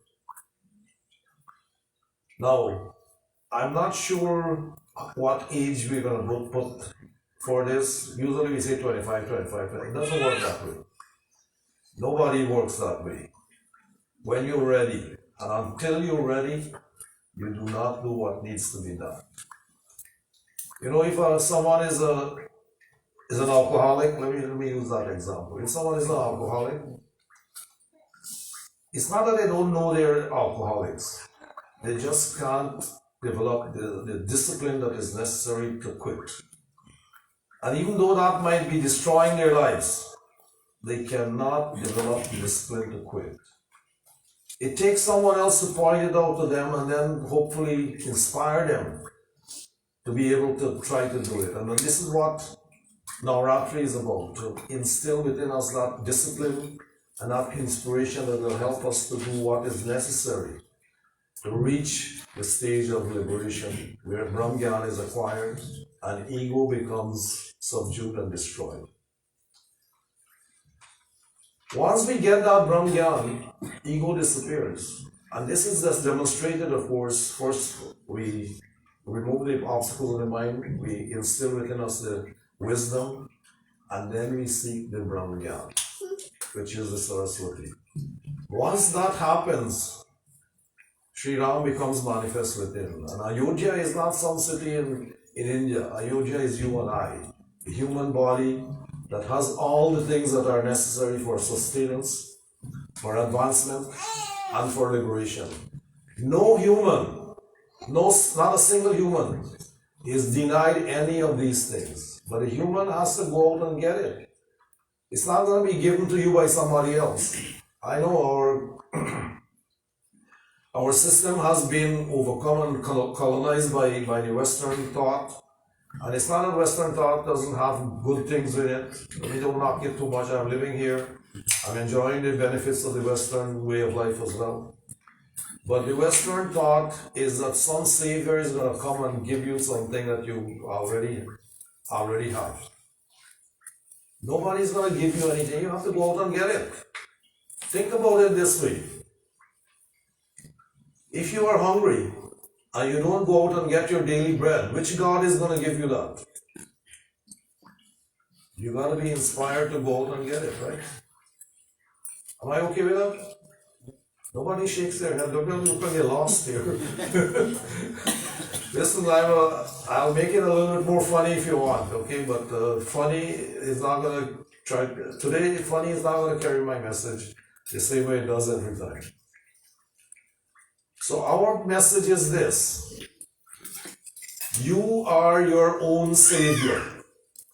Now, I'm not sure what age we're going to put for this. Usually we say 25. It doesn't work that way. Nobody works that way. When you're ready, and until you're ready, you do not do what needs to be done. If someone is an alcoholic, let me use that example. If someone is an alcoholic, it's not that they don't know they're alcoholics. They just can't develop the discipline that is necessary to quit. And even though that might be destroying their lives, they cannot develop the discipline to quit. It takes someone else to point it out to them and then hopefully inspire them to be able to try to do it. And this is what Navaratri is about, to instill within us that discipline and that inspiration that will help us to do what is necessary to reach the stage of liberation where Brahmgyan is acquired and ego becomes subdued and destroyed. Once we get that Brahmgyan, ego disappears. And this is just demonstrated, of course. First, we remove the obstacles of the mind, we instill within us the wisdom, and then we seek the Brahmgyan, which is the Saraswati. Once that happens, Sri Ram becomes manifest within. And Ayodhya is not some city in India. Ayodhya is you and I, a human body that has all the things that are necessary for sustenance, for advancement, and for liberation. No human, not a single human is denied any of these things. But a human has to go out and get it. It's not going to be given to you by somebody else. I know our system has been overcome and colonized by the Western thought. And it's not that Western thought doesn't have good things in it. Let me don't knock it too much. I'm living here. I'm enjoying the benefits of the Western way of life as well. But the Western thought is that some Savior is going to come and give you something that you already have. Nobody's going to give you anything. You have to go out and get it. Think about it this way. If you are hungry and you don't go out and get your daily bread, which God is going to give you that? You got to be inspired to go out and get it, right? Am I okay with that? Nobody shakes their head. Don't get lost here. Listen, I'll make it a little bit more funny if you want, okay? But funny is not going to try. Today, funny is not going to carry my message the same way it does every time. So our message is this. You are your own Savior.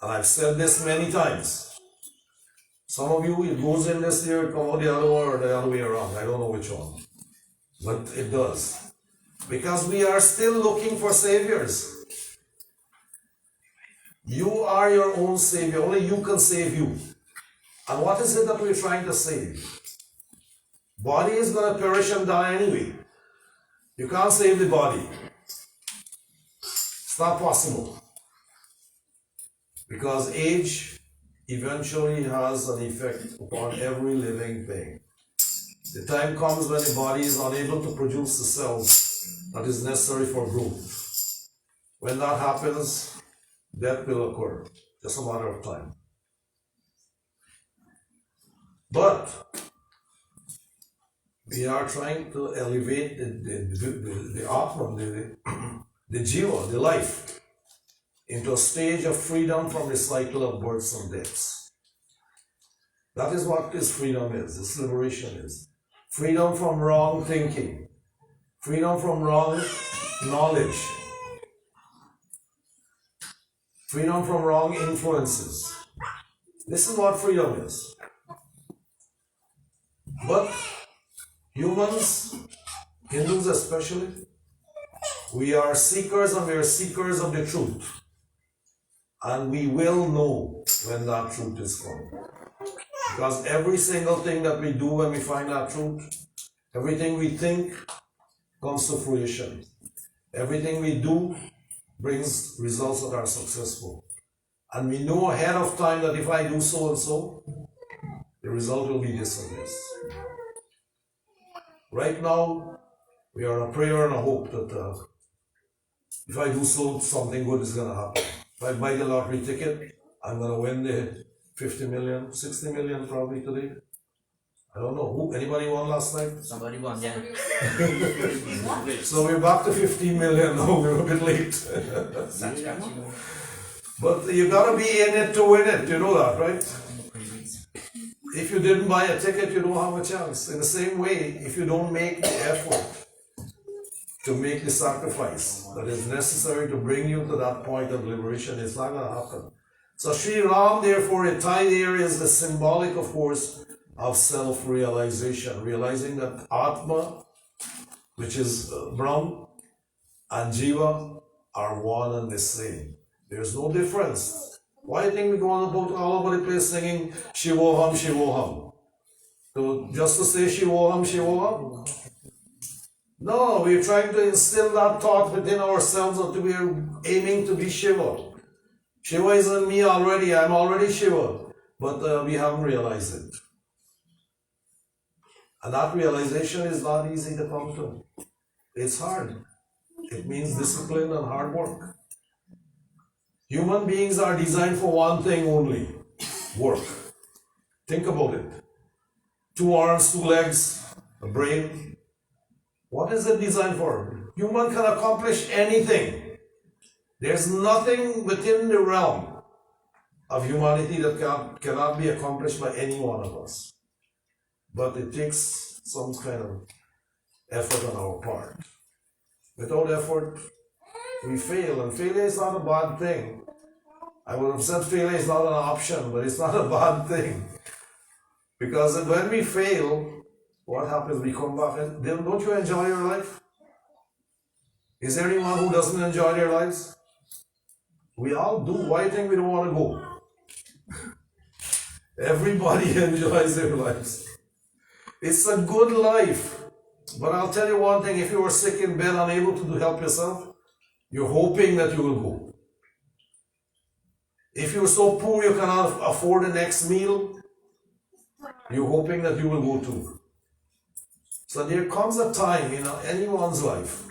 And I've said this many times. Some of you, it goes in this year, it comes out the other one or the other way around. I don't know which one. But it does. Because we are still looking for saviors. You are your own Savior. Only you can save you. And what is it that we're trying to save? Body is going to perish and die anyway. You can't save the body. It's not possible. Because age eventually has an effect upon every living thing. The time comes when the body is unable to produce the cells that is necessary for growth. When that happens, death will occur. Just a matter of time. But we are trying to elevate the Atman, the Jiva, the life, into a stage of freedom from the cycle of births and deaths. That is what this freedom is, this liberation is. Freedom from wrong thinking, freedom from wrong knowledge, freedom from wrong influences. This is what freedom is. But humans, Hindus especially, we are seekers and we are seekers of the truth. And we will know when that truth is coming. Because every single thing that we do when we find that truth, everything we think comes to fruition. Everything we do brings results that are successful. And we know ahead of time that if I do so and so, the result will be this and this. Right now, we are in a prayer and a hope that if I do so, something good is going to happen. If I buy the lottery ticket, I'm going to win the 50 million, 60 million probably today. I don't know. Who? Anybody won last night? Somebody won, yeah. So we're back to 15 million now. We're a bit late. But you got to be in it to win it. You know that, right? If you didn't buy a ticket, you don't have a chance. In the same way, if you don't make the effort to make the sacrifice that is necessary to bring you to that point of liberation, it's not going to happen. So Sri Ram, therefore, a tie there is the symbolic, of course, of self-realization, realizing that Atma, which is Brahm, and Jiva are one and the same. There's no difference. Why do you think we go on about all over the place singing Shivoham, Shivoham? So just to say Shivoham, Shivoham? No, we're trying to instill that thought within ourselves that we are aiming to be Shiva. Shiva is in me already, I'm already Shiva, but we haven't realized it. And that realization is not easy to come to. It's hard. It means discipline and hard work. Human beings are designed for one thing only, work. Think about it. 2 arms, 2 legs, a brain. What is it designed for? Human can accomplish anything. There's nothing within the realm of humanity that cannot be accomplished by any one of us. But it takes some kind of effort on our part. Without effort, We fail, and failure is not a bad thing. I would have said failure is not an option, but it's not a bad thing. Because when we fail, what happens? We come back and then don't you enjoy your life? Is there anyone who doesn't enjoy their lives? We all do. Why do you think we don't want to go? Everybody enjoys their lives. It's a good life. But I'll tell you one thing, if you are sick in bed, unable to help yourself, you're hoping that you will go. If you're so poor you cannot afford the next meal, you're hoping that you will go too. So there comes a time in anyone's life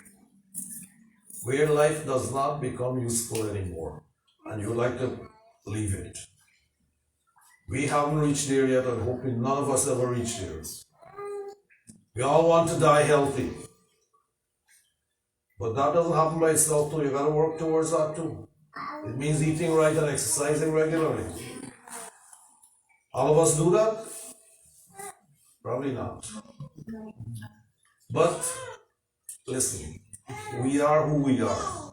where life does not become useful anymore and you like to leave it. We haven't reached there yet, and hoping none of us ever reach there. We all want to die healthy. But that doesn't happen by itself too. You gotta work towards that too. It means eating right and exercising regularly. All of us do that? Probably not. But listen, we are who we are.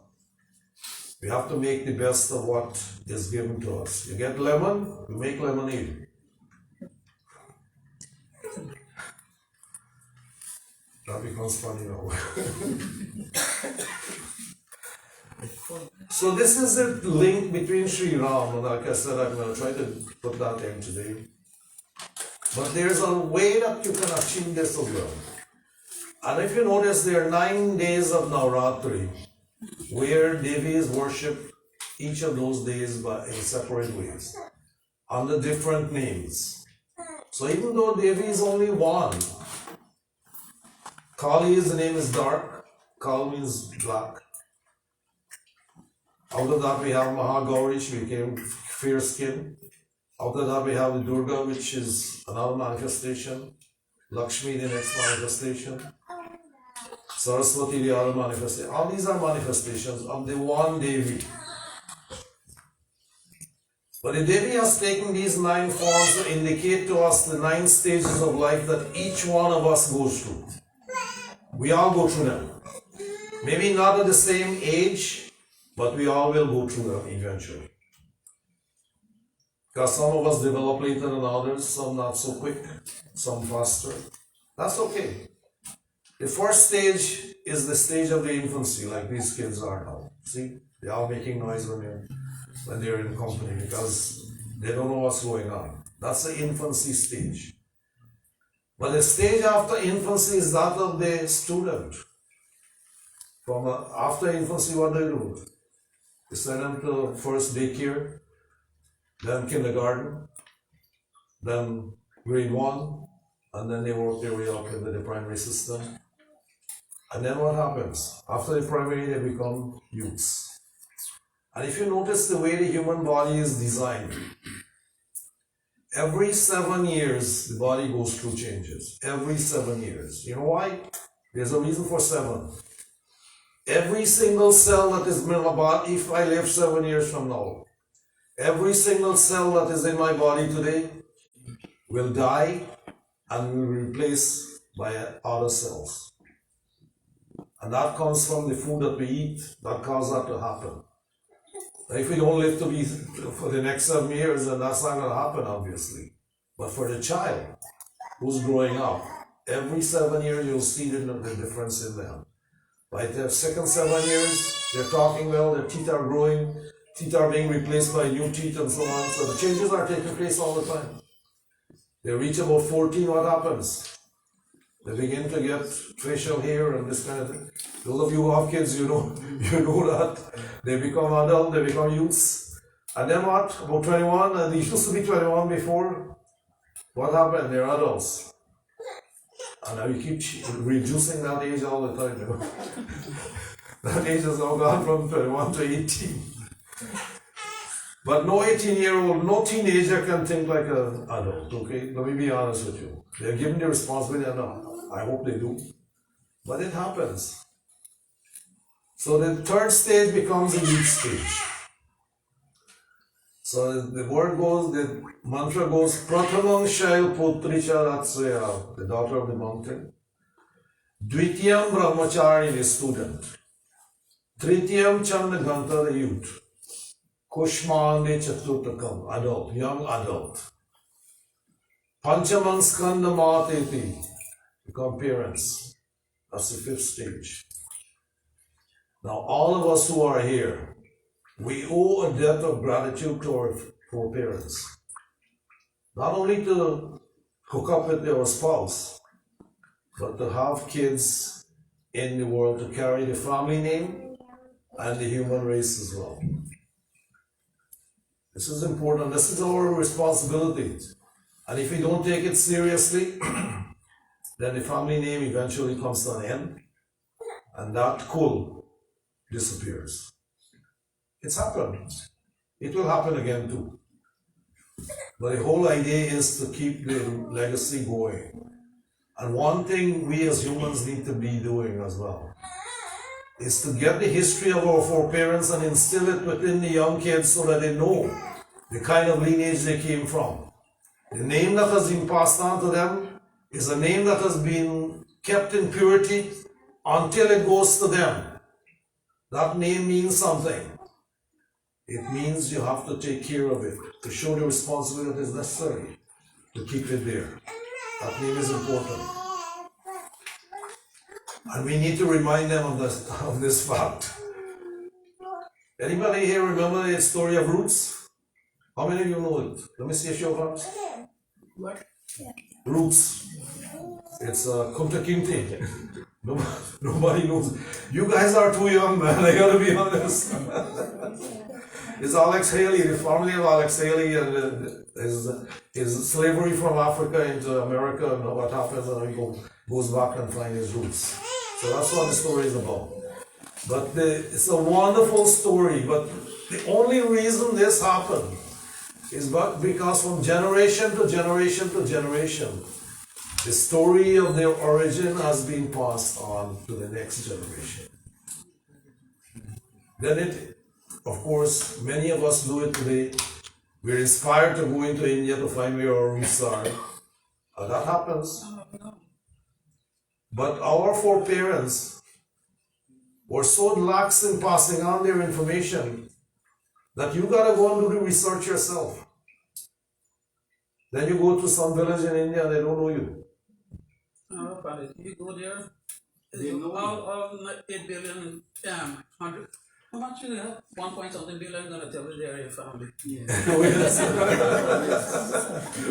We have to make the best of what is given to us. You get lemon, you make lemonade. That becomes funny now. So this is the link between Sri Ram, and like I said, I'm going to try to put that in today. But there's a way that you can achieve this as well. And if you notice, there are 9 days of Navratri, where Devis worship each of those days in separate ways, under different names. So even though Devi is only one, Kali's name is dark, Kal means black. Out of that we have Mahagauri, she became fair skin. Out of that we have the Durga, which is another manifestation. Lakshmi, the next manifestation. Saraswati, the other manifestation. All these are manifestations of the one Devi. But the Devi has taken these 9 forms to indicate to us the 9 stages of life that each one of us goes through. We all go through them. Maybe not at the same age, but we all will go through them eventually. Because some of us develop later than others, some not so quick, some faster. That's okay. The first stage is the stage of the infancy, like these kids are now. See, they're all making noise when they're in company because they don't know what's going on. That's the infancy stage. But the stage after infancy is that of the student. After infancy, what do? You send them to first daycare, then kindergarten, then grade 1, and then they work their way up into the primary system. And then what happens? After the primary, they become youths. And if you notice the way the human body is designed, every 7 years, the body goes through changes. Every 7 years. You know why? There's a reason for 7. Every single cell that is in my body, if I live 7 years from now, every single cell that is in my body today will die and will be replaced by other cells. And that comes from the food that we eat that causes that to happen. If we don't live to be for the next 7 years, then that's not going to happen, obviously. But for the child who's growing up, every 7 years you'll see the difference in them. By the second 7 years, they're talking well, their teeth are growing, teeth are being replaced by new teeth and so on. So the changes are taking place all the time. They reach about 14, what happens? They begin to get facial hair and this kind of thing. Those of you who have kids, you know that. They become adult, they become youths. And then what? About 21, and they used to be 21 before. What happened? They're adults. And now you keep reducing that age all the time, you know. That age has now gone from 21 to 18. But no 18-year-old, no teenager can think like an adult, okay? Let me be honest with you. They're given the responsibility or not. I hope they do. But it happens. So the third stage becomes the youth stage. So the word goes, the mantra goes, Prathamam Shail Putricha Ratsaya, the daughter of the mountain. Dvitiyam Brahmachari, the student. Tritiyam Chandaganta, the youth. Kushmani Chaturtakam, adult, young adult. Panchamang Skandhamateti, become parents. That's the fifth stage. Now, all of us who are here, we owe a debt of gratitude to our foreparents. Not only to hook up with their spouse, but to have kids in the world to carry the family name and the human race as well. This is important. This is our responsibility. And if we don't take it seriously, then the family name eventually comes to an end, and that kul disappears. It's happened. It will happen again too. But the whole idea is to keep the legacy going. And one thing we as humans need to be doing as well is to get the history of our foreparents and instill it within the young kids so that they know the kind of lineage they came from. The name that has been passed on to them is a name that has been kept in purity until it goes to them. That name means something. It means you have to take care of it, to show the responsibility that is necessary to keep it there. That name is important. And we need to remind them of this fact. Anybody here remember the story of Roots? How many of you know it? Let me see a show of hands. What? Roots. It's Kunta Kinte. Nobody knows. You guys are too young, man. I gotta be honest. It's Alex Haley, the family of Alex Haley, and his slavery from Africa into America, and what happens, and he goes back and finds his roots. So that's what the story is about. But it's a wonderful story. But the only reason this happened is because from generation to generation to generation, the story of their origin has been passed on to the next generation. Then of course, many of us do it today. We're inspired to go into India to find where our roots are. That happens. But our foreparents were so lax in passing on their information that you gotta go and do the research yourself. Then you go to some village in India and they don't know you. No, but you go there, they know all 8 billion, 100. How much you have? 1 point something billion gonna tell you they're your family.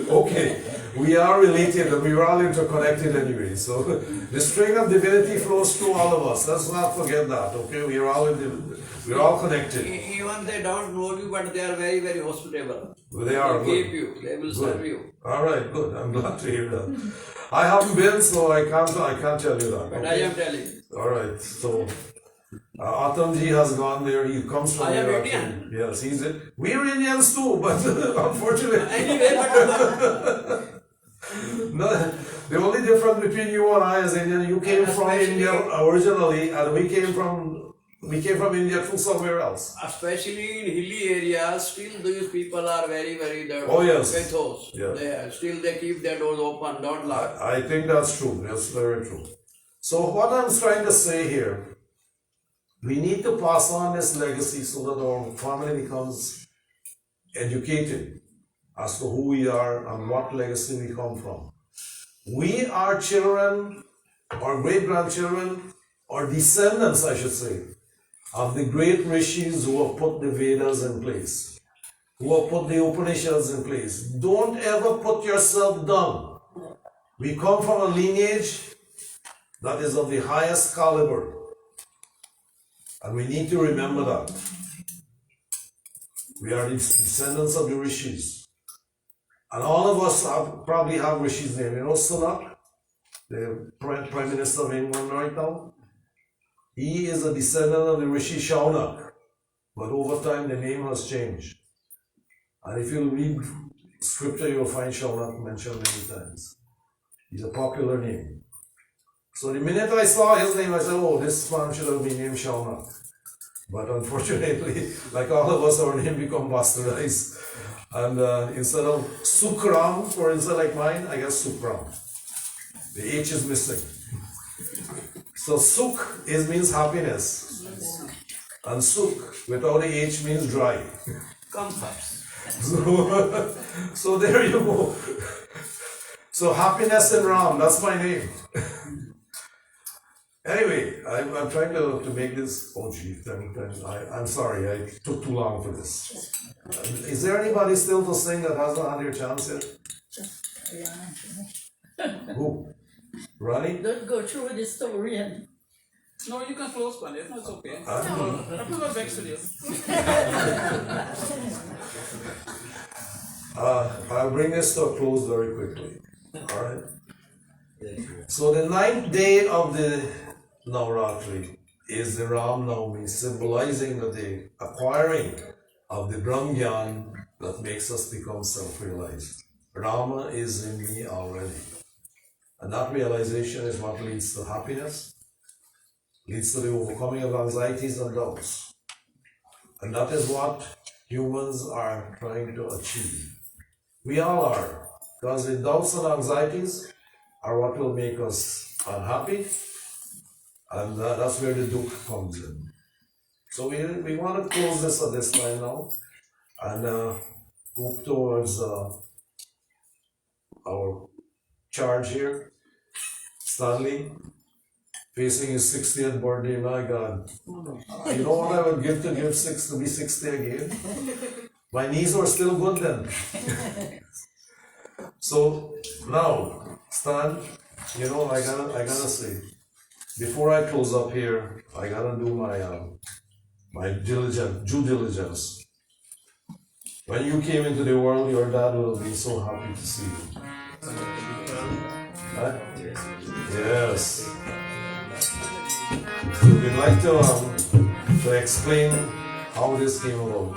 Okay, we are related and we are all interconnected anyway. So the string of divinity flows through all of us. Let's not forget that. Okay, we're all connected. Even they don't know you, but they are very, very hospitable. They are They keep you. They will serve you. All right, good. I'm glad to hear that. I haven't been, so I can't tell you that. But I am telling you. All right, so Atamji has gone there. He comes from I am there. Indian. Yes, we're Indians too, but unfortunately, Anyway, but no, the only difference between you and I is Indian. You came from India originally, and we came from India through somewhere else. especially in hilly areas, still these people are very, very Oh, yes. pathos. Yeah. Still they keep their doors open, don't lock. I think that's true. That's very true. So what I'm trying to say here, we need to pass on this legacy so that our family becomes educated as to who we are and what legacy we come from. We are children, or great-grandchildren, or descendants, I should say, of the great rishis who have put the Vedas in place, who have put the Upanishads in place. Don't ever put yourself down. We come from a lineage that is of the highest caliber. And we need to remember that. We are the descendants of the rishis. And all of us probably have rishis' name. You know Sunak, the Prime Minister of England right now? He is a descendant of the Rishi Shaunak. But over time the name has changed. And if you read scripture, you'll find Shaunak mentioned many times. He's a popular name. So the minute I saw his name, I said, oh, this man should have been named Shaunak. But unfortunately, like all of us, our name become bastardized. And instead of Sukram, for instance, like mine, I guess Sukram. The H is missing. So Suk means happiness. And suk, without the H, means dry. Comforts. So there you go. So happiness in Ram, that's my name. Anyway, I'm trying to make this. Oh gee, I'm sorry, I took too long for this. Is there anybody still to sing that hasn't had your chance yet? Just carry on and finish. Who? Ronnie? Don't go through the story and No, you can close one. It's not okay. Ah. I'm not vexed with you. I'll bring this to a close very quickly. Alright? So the 9th day of the Navratri is the Ram Navami, symbolizing the acquiring of the Brahmgyan that makes us become self-realized. Rama is in me already. And that realization is what leads to happiness, leads to the overcoming of anxieties and doubts. And that is what humans are trying to achieve. We all are, because the doubts and anxieties are what will make us unhappy, and that's where the dukkha comes in. So we want to close this at this time now, and move towards our charge here. Stanley, facing his 60th birthday, my God. You know what I would give to be 60 again? My knees were still good then. So now, Stan, you know, I gotta say, before I close up here, I gotta do my due diligence. When you came into the world, your dad will be so happy to see you. Right? Yes. We'd like to explain how this came about.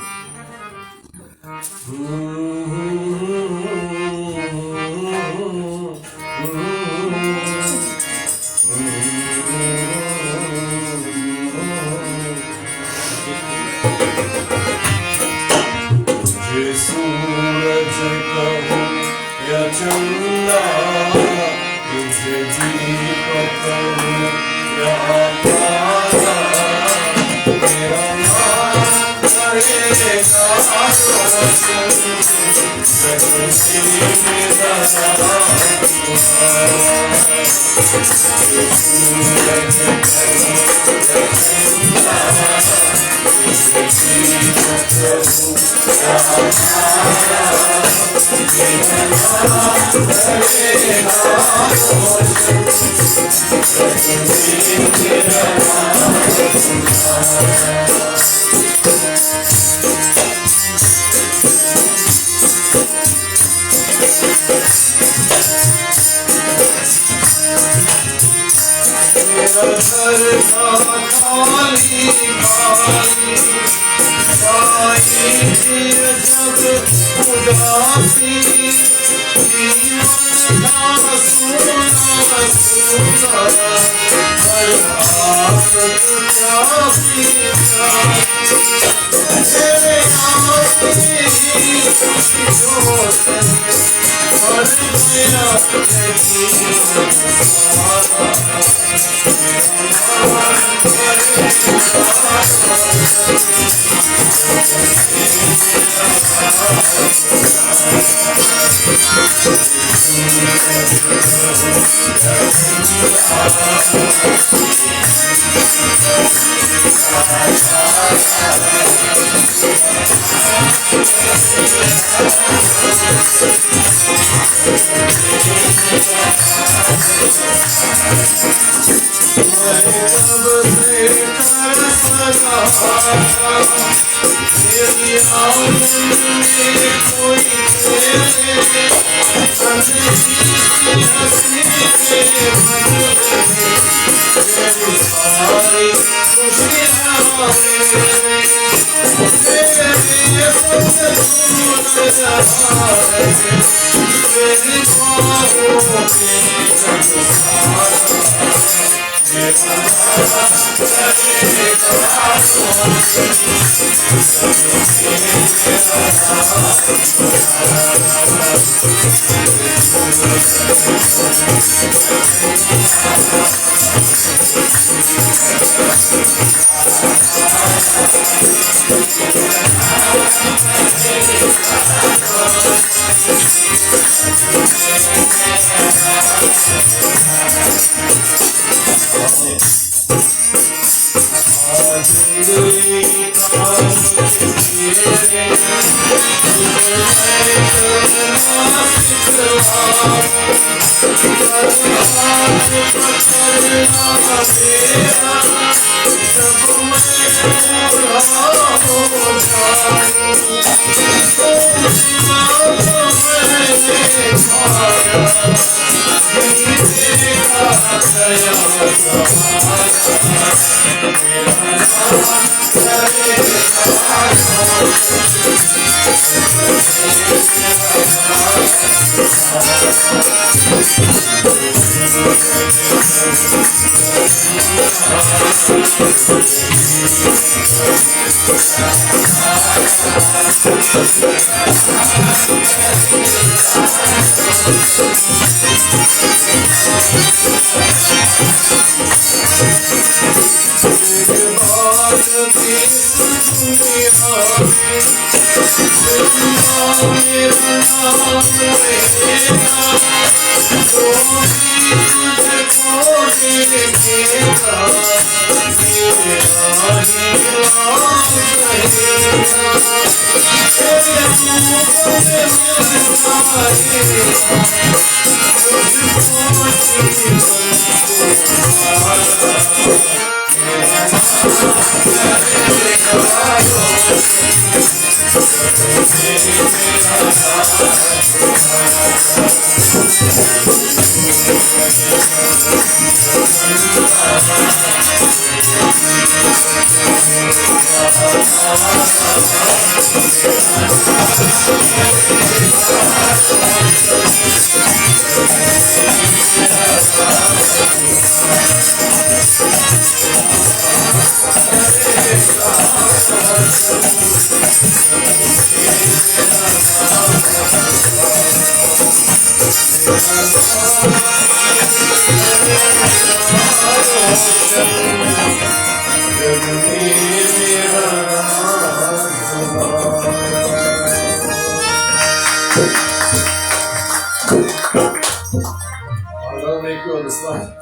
I'm gonna make you understand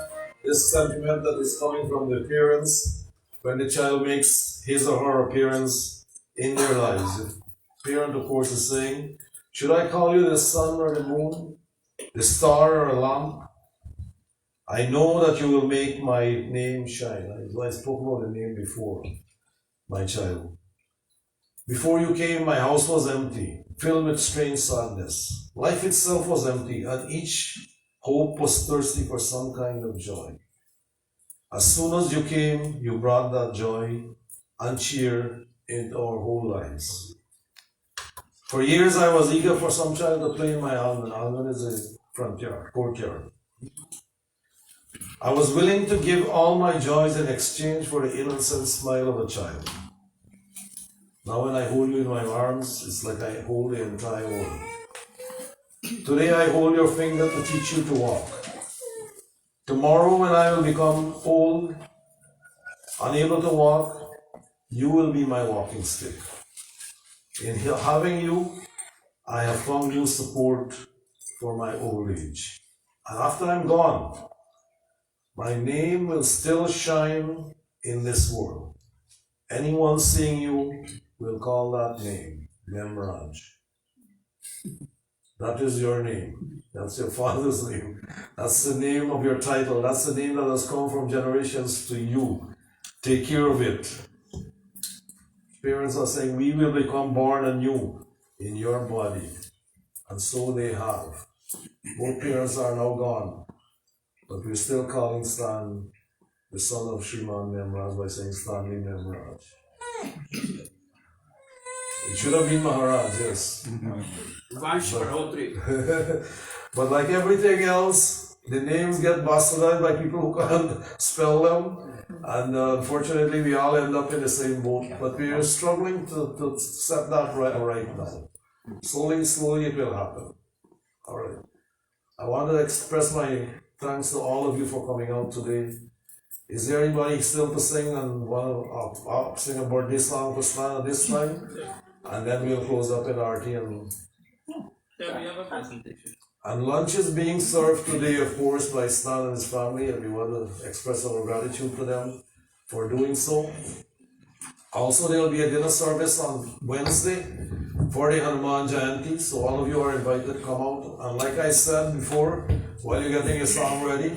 this sentiment that is coming from the parents when the child makes his or her appearance in their lives. The parent, of course, is saying, should I call you the sun or the moon, the star or a lamp? I know that you will make my name shine. I spoke about the name before, my child. Before you came, my house was empty, filled with strange sadness. Life itself was empty, and each hope was thirsty for some kind of joy. As soon as you came, you brought that joy and cheer into our whole lives. For years, I was eager for some child to play in my almond. Almond is a front yard, courtyard. I was willing to give all my joys in exchange for the innocent smile of a child. Now when I hold you in my arms, it's like I hold the entire world. Today I hold your finger to teach you to walk. Tomorrow when I will become old, unable to walk, you will be my walking stick. In having you, I have found new support for my old age. And after I'm gone, my name will still shine in this world. Anyone seeing you will call that name, Memraj. That is your name. That's your father's name. That's the name of your title. That's the name that has come from generations to you. Take care of it. Parents are saying, we will become born anew in your body. And so they have. Both parents are now gone. But we're still calling Stan the son of Shriman Memraj by saying Stanley Memraj. It should have been Maharaj, yes. Vansh Padhotri. But like everything else, the names get bastardized by people who can't spell them. And unfortunately, we all end up in the same boat. But we are struggling to set that right now. Slowly it will happen. All right. I want to express my thanks to all of you for coming out today. Is there anybody still to sing and want to sing a birthday song for Stan at this time? And then we'll close up in RT and Yeah, we have a presentation. And lunch is being served today, of course, by Stan and his family, and we want to express our gratitude to them for doing so. Also, there will be a dinner service on Wednesday for the Hanuman Jayanti, so all of you are invited to come out. And like I said before, while you're getting your song ready,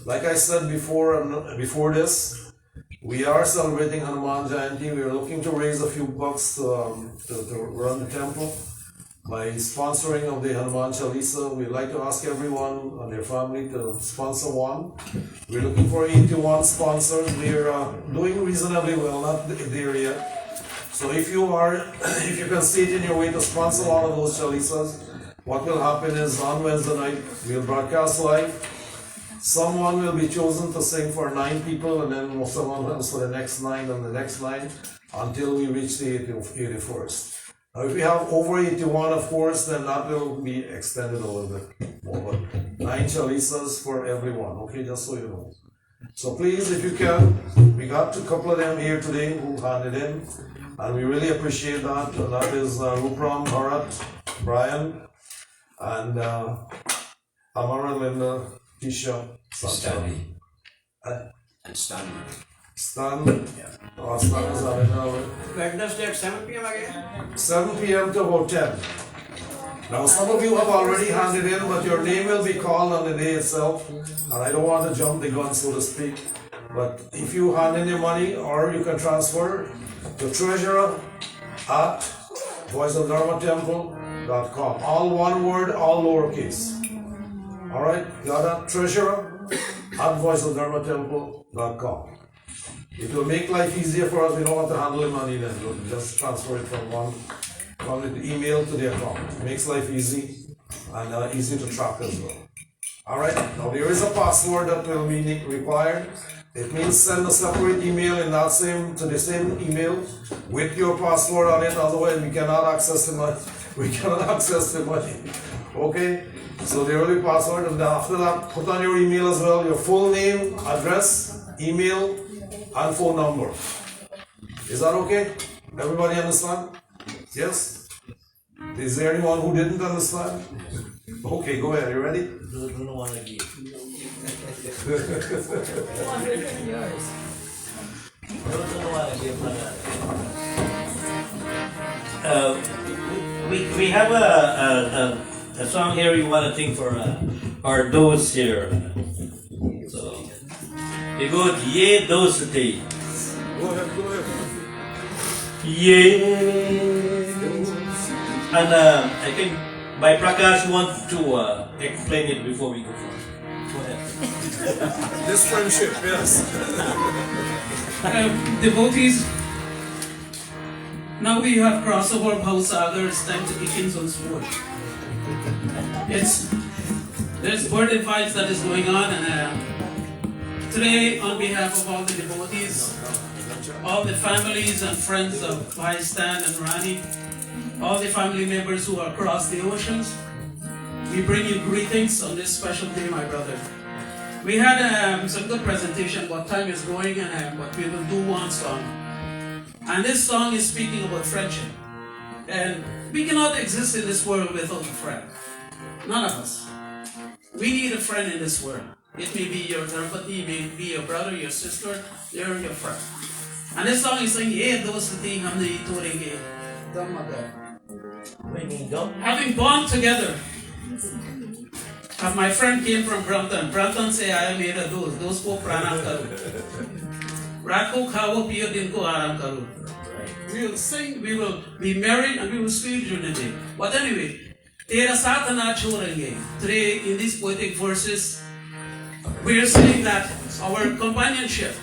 like I said before this, we are celebrating Hanuman Jayanti. We are looking to raise a few bucks to run the temple. By sponsoring of the Hanuman Chalisa, we'd like to ask everyone and their family to sponsor one. We're looking for 81 sponsors. We're doing reasonably well, not there yet. So if you can see it in your way to sponsor one of those Chalisas, what will happen is on Wednesday night, we'll broadcast live. Someone will be chosen to sing for 9 people, and then someone else for the next 9 and the next 9 until we reach the 81st. Now, if we have over 81, of course, then that will be extended a little bit more. 9 chalisas for everyone, okay, just so you know. So please, if you can, we got a couple of them here today who handed in, and we really appreciate that. And that is Rupram, Bharat, Brian, and Amara, Linda, Tisha, Stanley. And Stanley. Stan, Stan is on it now. Wednesday at 7 p.m. again? 7 p.m. to about 10. Now, some of you have already handed in, but your name will be called on the day itself. And I don't want to jump the gun, so to speak. But if you hand in your money, or you can transfer to treasurer at voiceofdharmatemple.com. All one word, all lowercase. All right, got that? Treasurer at voiceofdharmatemple.com. It will make life easier for us. We don't have to handle the money then. We'll just transfer it from the email to the account. It makes life easy and easy to track as well. Alright, now there is a password that will be required. It means send a separate email in that to the same email with your password on it, otherwise we cannot access the money. We cannot access the money. Okay? So there will be password, and after that put on your email as well your full name, address, email, and phone number. Is that okay? Everybody understand? Yes? Is there anyone who didn't understand? Okay, go ahead. You ready? Don't want to give. One written yours. Don't want to give money. We have a song here we want to sing for our dose here. So we go ye dose day. Go ahead. Ye. And I think by Prakash wants to explain it before we go forward. Go ahead. This friendship, yes. Devotees, now we have crossed over Bhausagar. It's time to begin some sport. There's birthday vibes that is going on, and today, on behalf of all the devotees, all the families and friends of Bhai Stan and Rani, all the family members who are across the oceans, we bring you greetings on this special day, my brother. We had some good presentation, but time is going, but we will do one song. And this song is speaking about friendship. And we cannot exist in this world without a friend. None of us. We need a friend in this world. It may be your Dharmapati, it may be your brother, your sister, they're your friend. And this song is saying, "Ye dostati humne torenge dhammagar." Having bond together. My friend came from Brampton. Brampton say, "I made a dose ko pranam karu. Raat ko khao piyo din ko aaram karu." We will sing, we will be married, and we will sleep during the day. But anyway, Tera saath na chhodenge. Today, in these poetic verses, we are saying that our companionship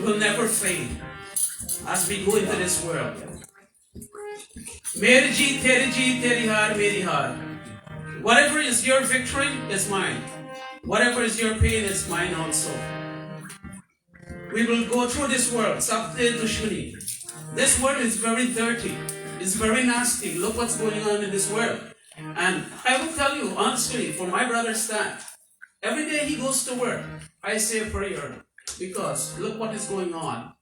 will never fade as we go into this world. Meri jeet, teri haar, meri haar. Whatever is your victory is mine. Whatever is your pain is mine also. We will go through this world. Sapte Dushmani. This world is very dirty. It's very nasty. Look what's going on in this world. And I will tell you honestly, for my brother Stan, every day he goes to work, I say a prayer because look what is going on.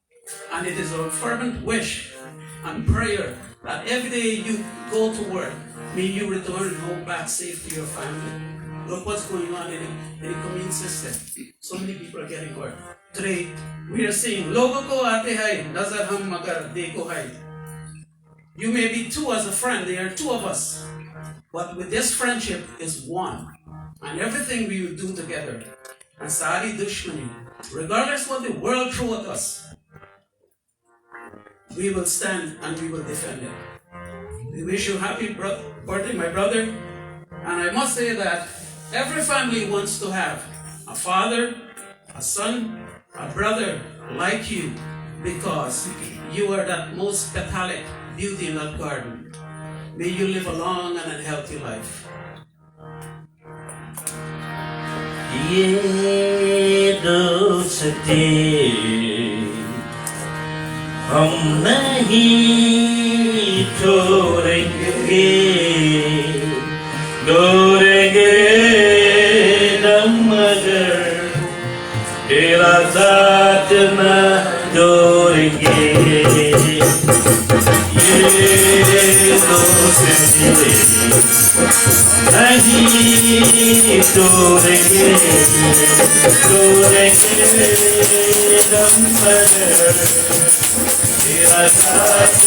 And it is a fervent wish and prayer that every day you go to work, may you return home back safe to your family. Look what's going on in the commune system. So many people are getting hurt. Today, we are seeing Logo ko ate hai, nazar hum magar deko hai. You may be two as a friend, there are two of us. But with this friendship is one. And everything we will do together. And Sari Dushmani, regardless what the world throw at us, we will stand and we will defend it. We wish you happy birthday, my brother. And I must say that every family wants to have a father, a son, a brother like you, because you are that most catholic beauty in that garden. May you live a long and a healthy life. ये दोस्ती हम नहीं छोड़ेंगे छोड़ेंगे दम मगर तेरा साथ न छोड़ेंगे ये दोस्ती नहीं छोड़ेंगे छोड़ेंगे दम मगर तेरा साथ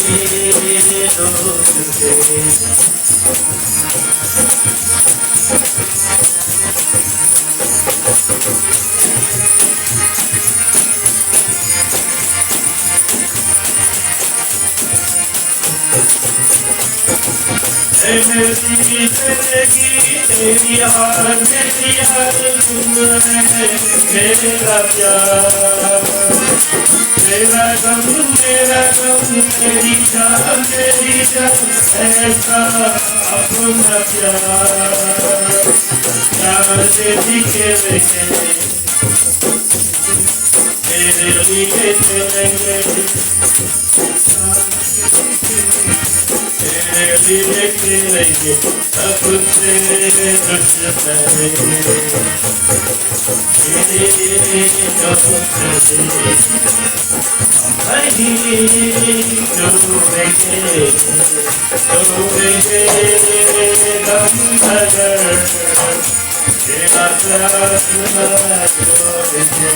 ये दोस्ती मेरी जिंदगी तेरी यार मेरी यार तुम मेरा प्यार मेरा गम मेरी जान ऐसा अपना प्यार प्यार से दिखेंगे तेरे लिए चलेंगे लेंगे सबसे दुश्मन नहीं छोड़ेंगे हम अगर तेरा साथ न छोड़ेंगे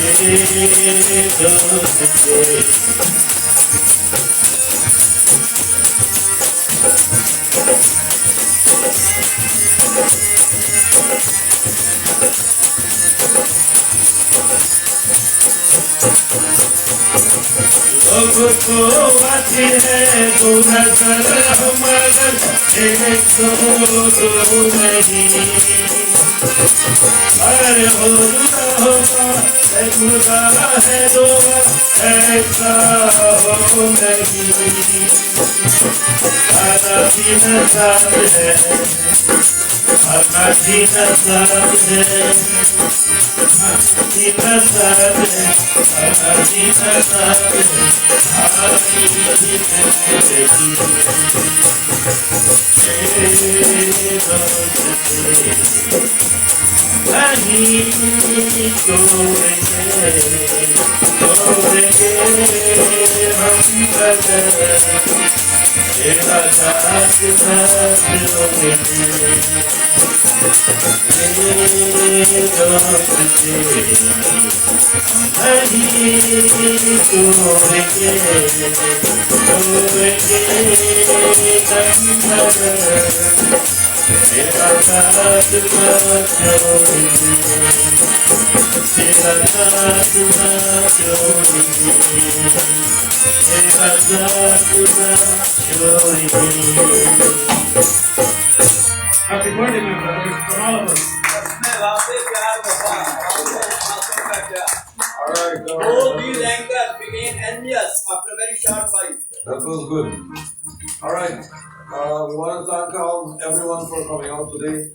ये दोस्ती लोगों को आती है दो नजर मगर एक दो नहीं अरे होगा खुदा है दो ऐसा हो नहीं आना भी नजर है आना भी नजर है Happy birthday, my brother, from all of us. Alright, areas became envious after a very short while. That was good. All right. We want to thank everyone for coming out today.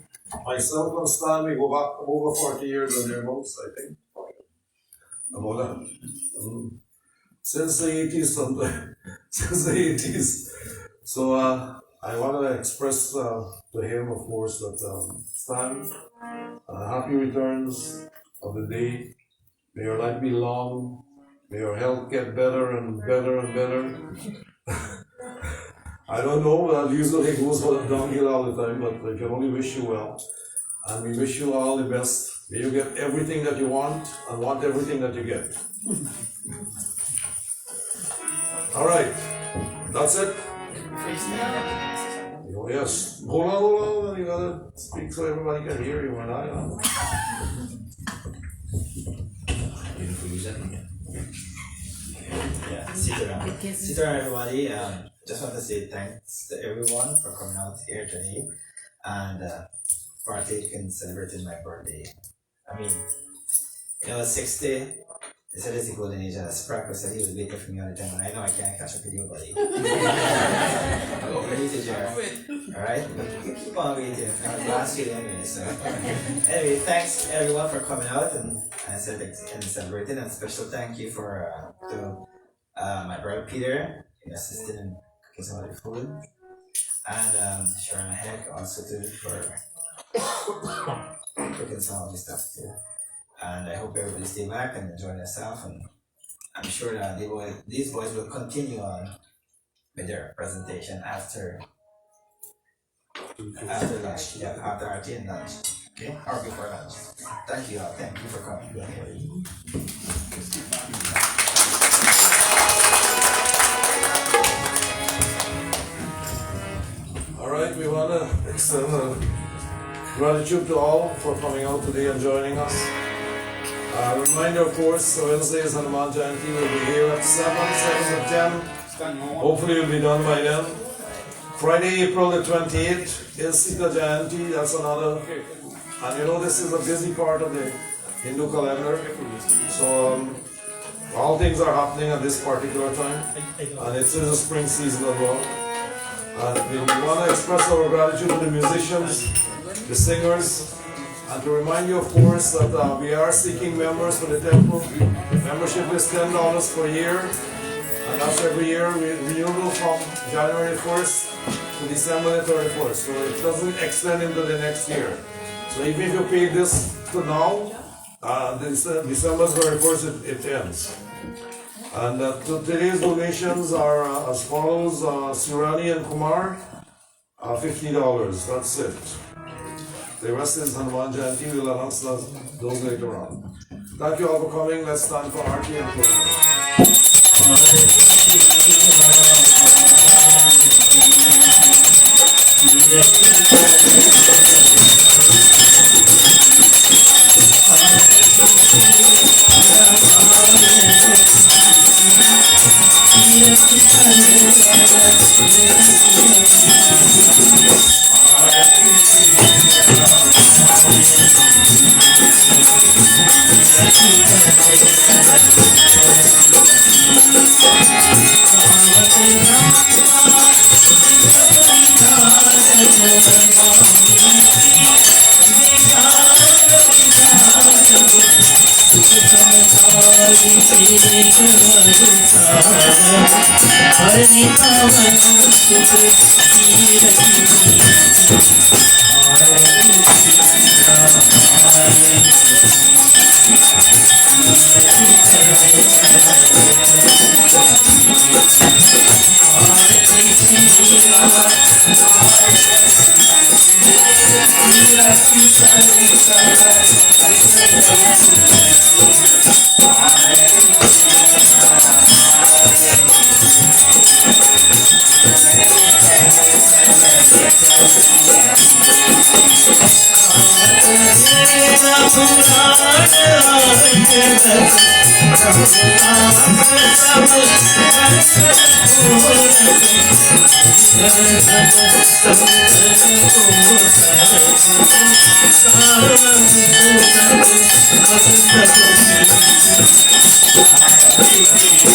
Myself and Stan, we go back over 40 years and thereabouts, I think. About that. Since the 80s, sometime. Since the 80s. So I want to express to him, of course, that Stan, happy returns of the day. May your life be long. May your health get better and better and better. I don't know, that usually goes downhill all the time, but I can only wish you well. And we wish you all the best. May you get everything that you want and want everything that you get. All right, that's it. Oh, yes. Hold on. You gotta speak so everybody can hear you and Yeah, sit around everybody. Just want to say thanks to everyone for coming out here today and partaking, celebrating my birthday. I mean, 60, they said it's a golden age, and Sprackle said he was waiting for me all the time, and I know I can't catch up with you, buddy. Alright? But keep on waiting. I was last year anyway, so. Anyway, thanks everyone for coming out and celebrating, and special thank you to my brother Peter, assisting in cooking some of the food, and Sharon Heck also too for cooking some of the stuff too. And I hope everybody stay back and enjoy themselves, and I'm sure that these boys will continue on with their presentation after lunch, after our tea and lunch, okay, or before lunch. Thank you all. Thank you for coming. All right, we want to extend gratitude to all for coming out today and joining us. Reminder, of course, Wednesdays and Hanuman Jayanti will be here at 7 to 10. Hopefully it will be done by then. Friday, April the 28th is Sita Jayanti. That's another. And this is a busy part of the Hindu calendar. So all things are happening at this particular time. And it is a spring season as well. And we want to express our gratitude to the musicians, the singers, and to remind you, of course, that we are seeking members for the temple. Membership is $10 per year, and that's every year, renewable from January 1st to December the 31st. So it doesn't extend into the next year. So even if you pay this to now, December 31st it ends. And today's donations are as follows: Surani and Kumar, $50. That's it. The rest is Hanuman Jayanti. We'll announce those later on. Thank you all for coming. Let's stand for Aarti and Thank you.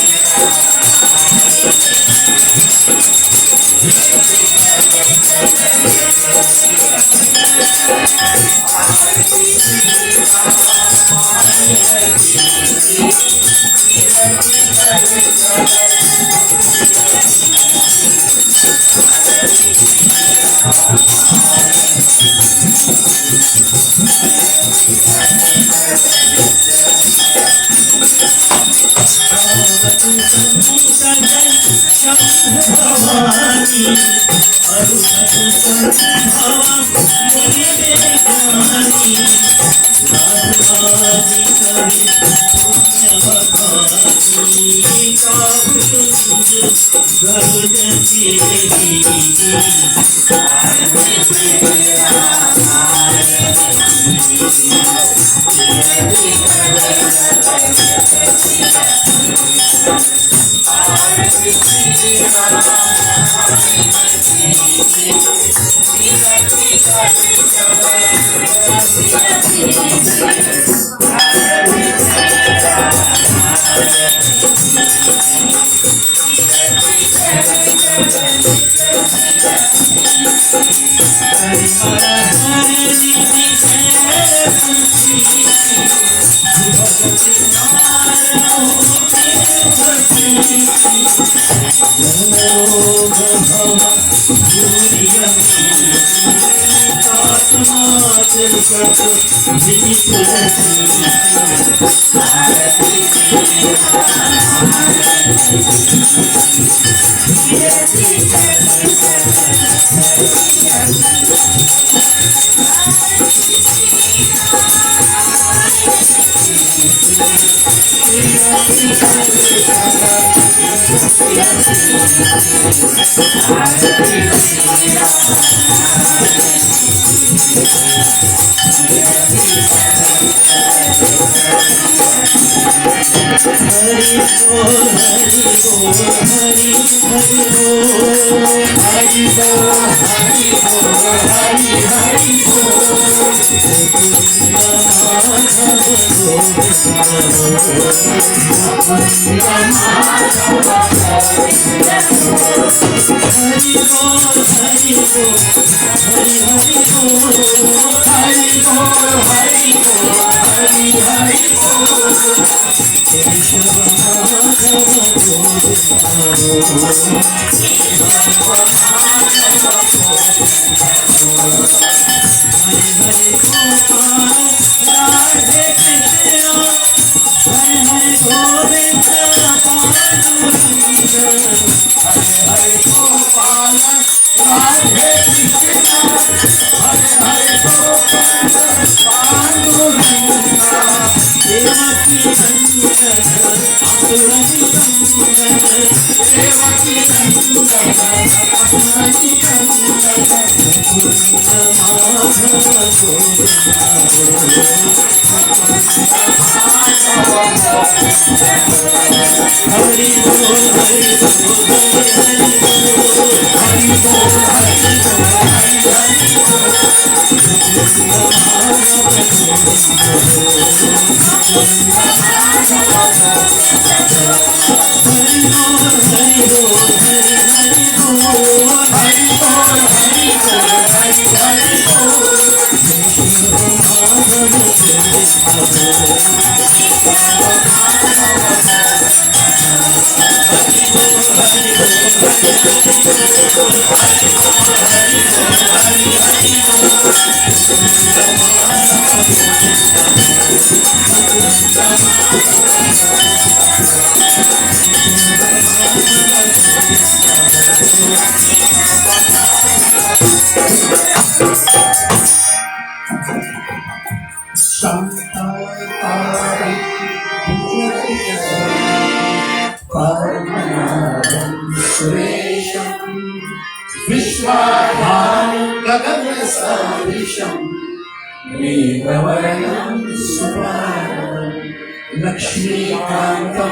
Lakshmikanta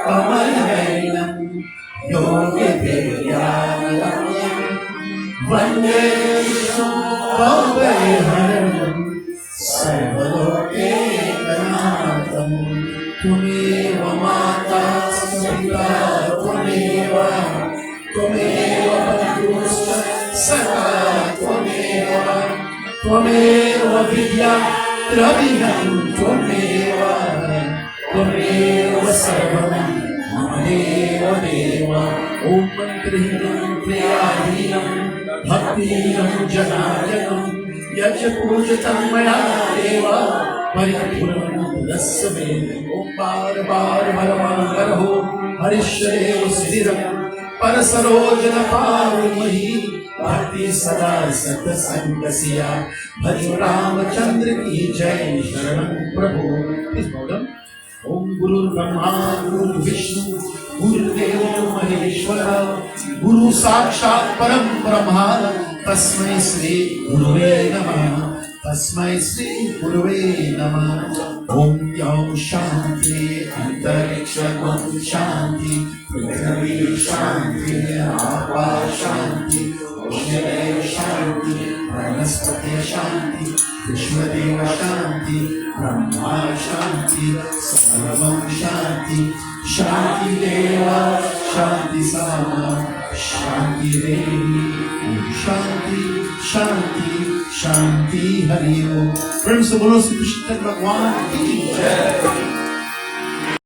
Kamalhainam Yogiviryam Vande Bhavayaharam Sarvalokekanam Tumeva Mata Sita Tumeva Bhagusta Saka Tumeva Vidya Rabinam Tumeva Sarvam Mamadeva Deva Om Mantrihinam Priyahinam Bhaktinam Janayanam Yacha Pujatam Maya Deva Paripurnam Rasame Om Bar Bar Bharavan Garho हरिश्रेव स्थिरम परसरोजन पारुमही Bharti सदा सतसंगसिया भज रामचंद्र की जय शरण प्रभु। Please bow down. ओम गुरुर्ब्रह्मा गुरुर्विष्णु गुरुदेवो महेश्वरा गुरु साक्षात् परम ब्रह्मा तस्मै श्री गुरुवे नमः तस्मै श्री गुरुवे नमः। ओम यौ शांति अंतरिक्षं शांति पृथ्वी शांति आकाश शांति औषधेव शांति वनस्पति शांति विश्वदेव शांति ब्रह्मा शांति सर्वं शांति शांति देवा शांति सामा शांति देवी शांति शांति शांति हरि ओम। प्रेम से बोलो श्री कृष्ण भगवान की जय।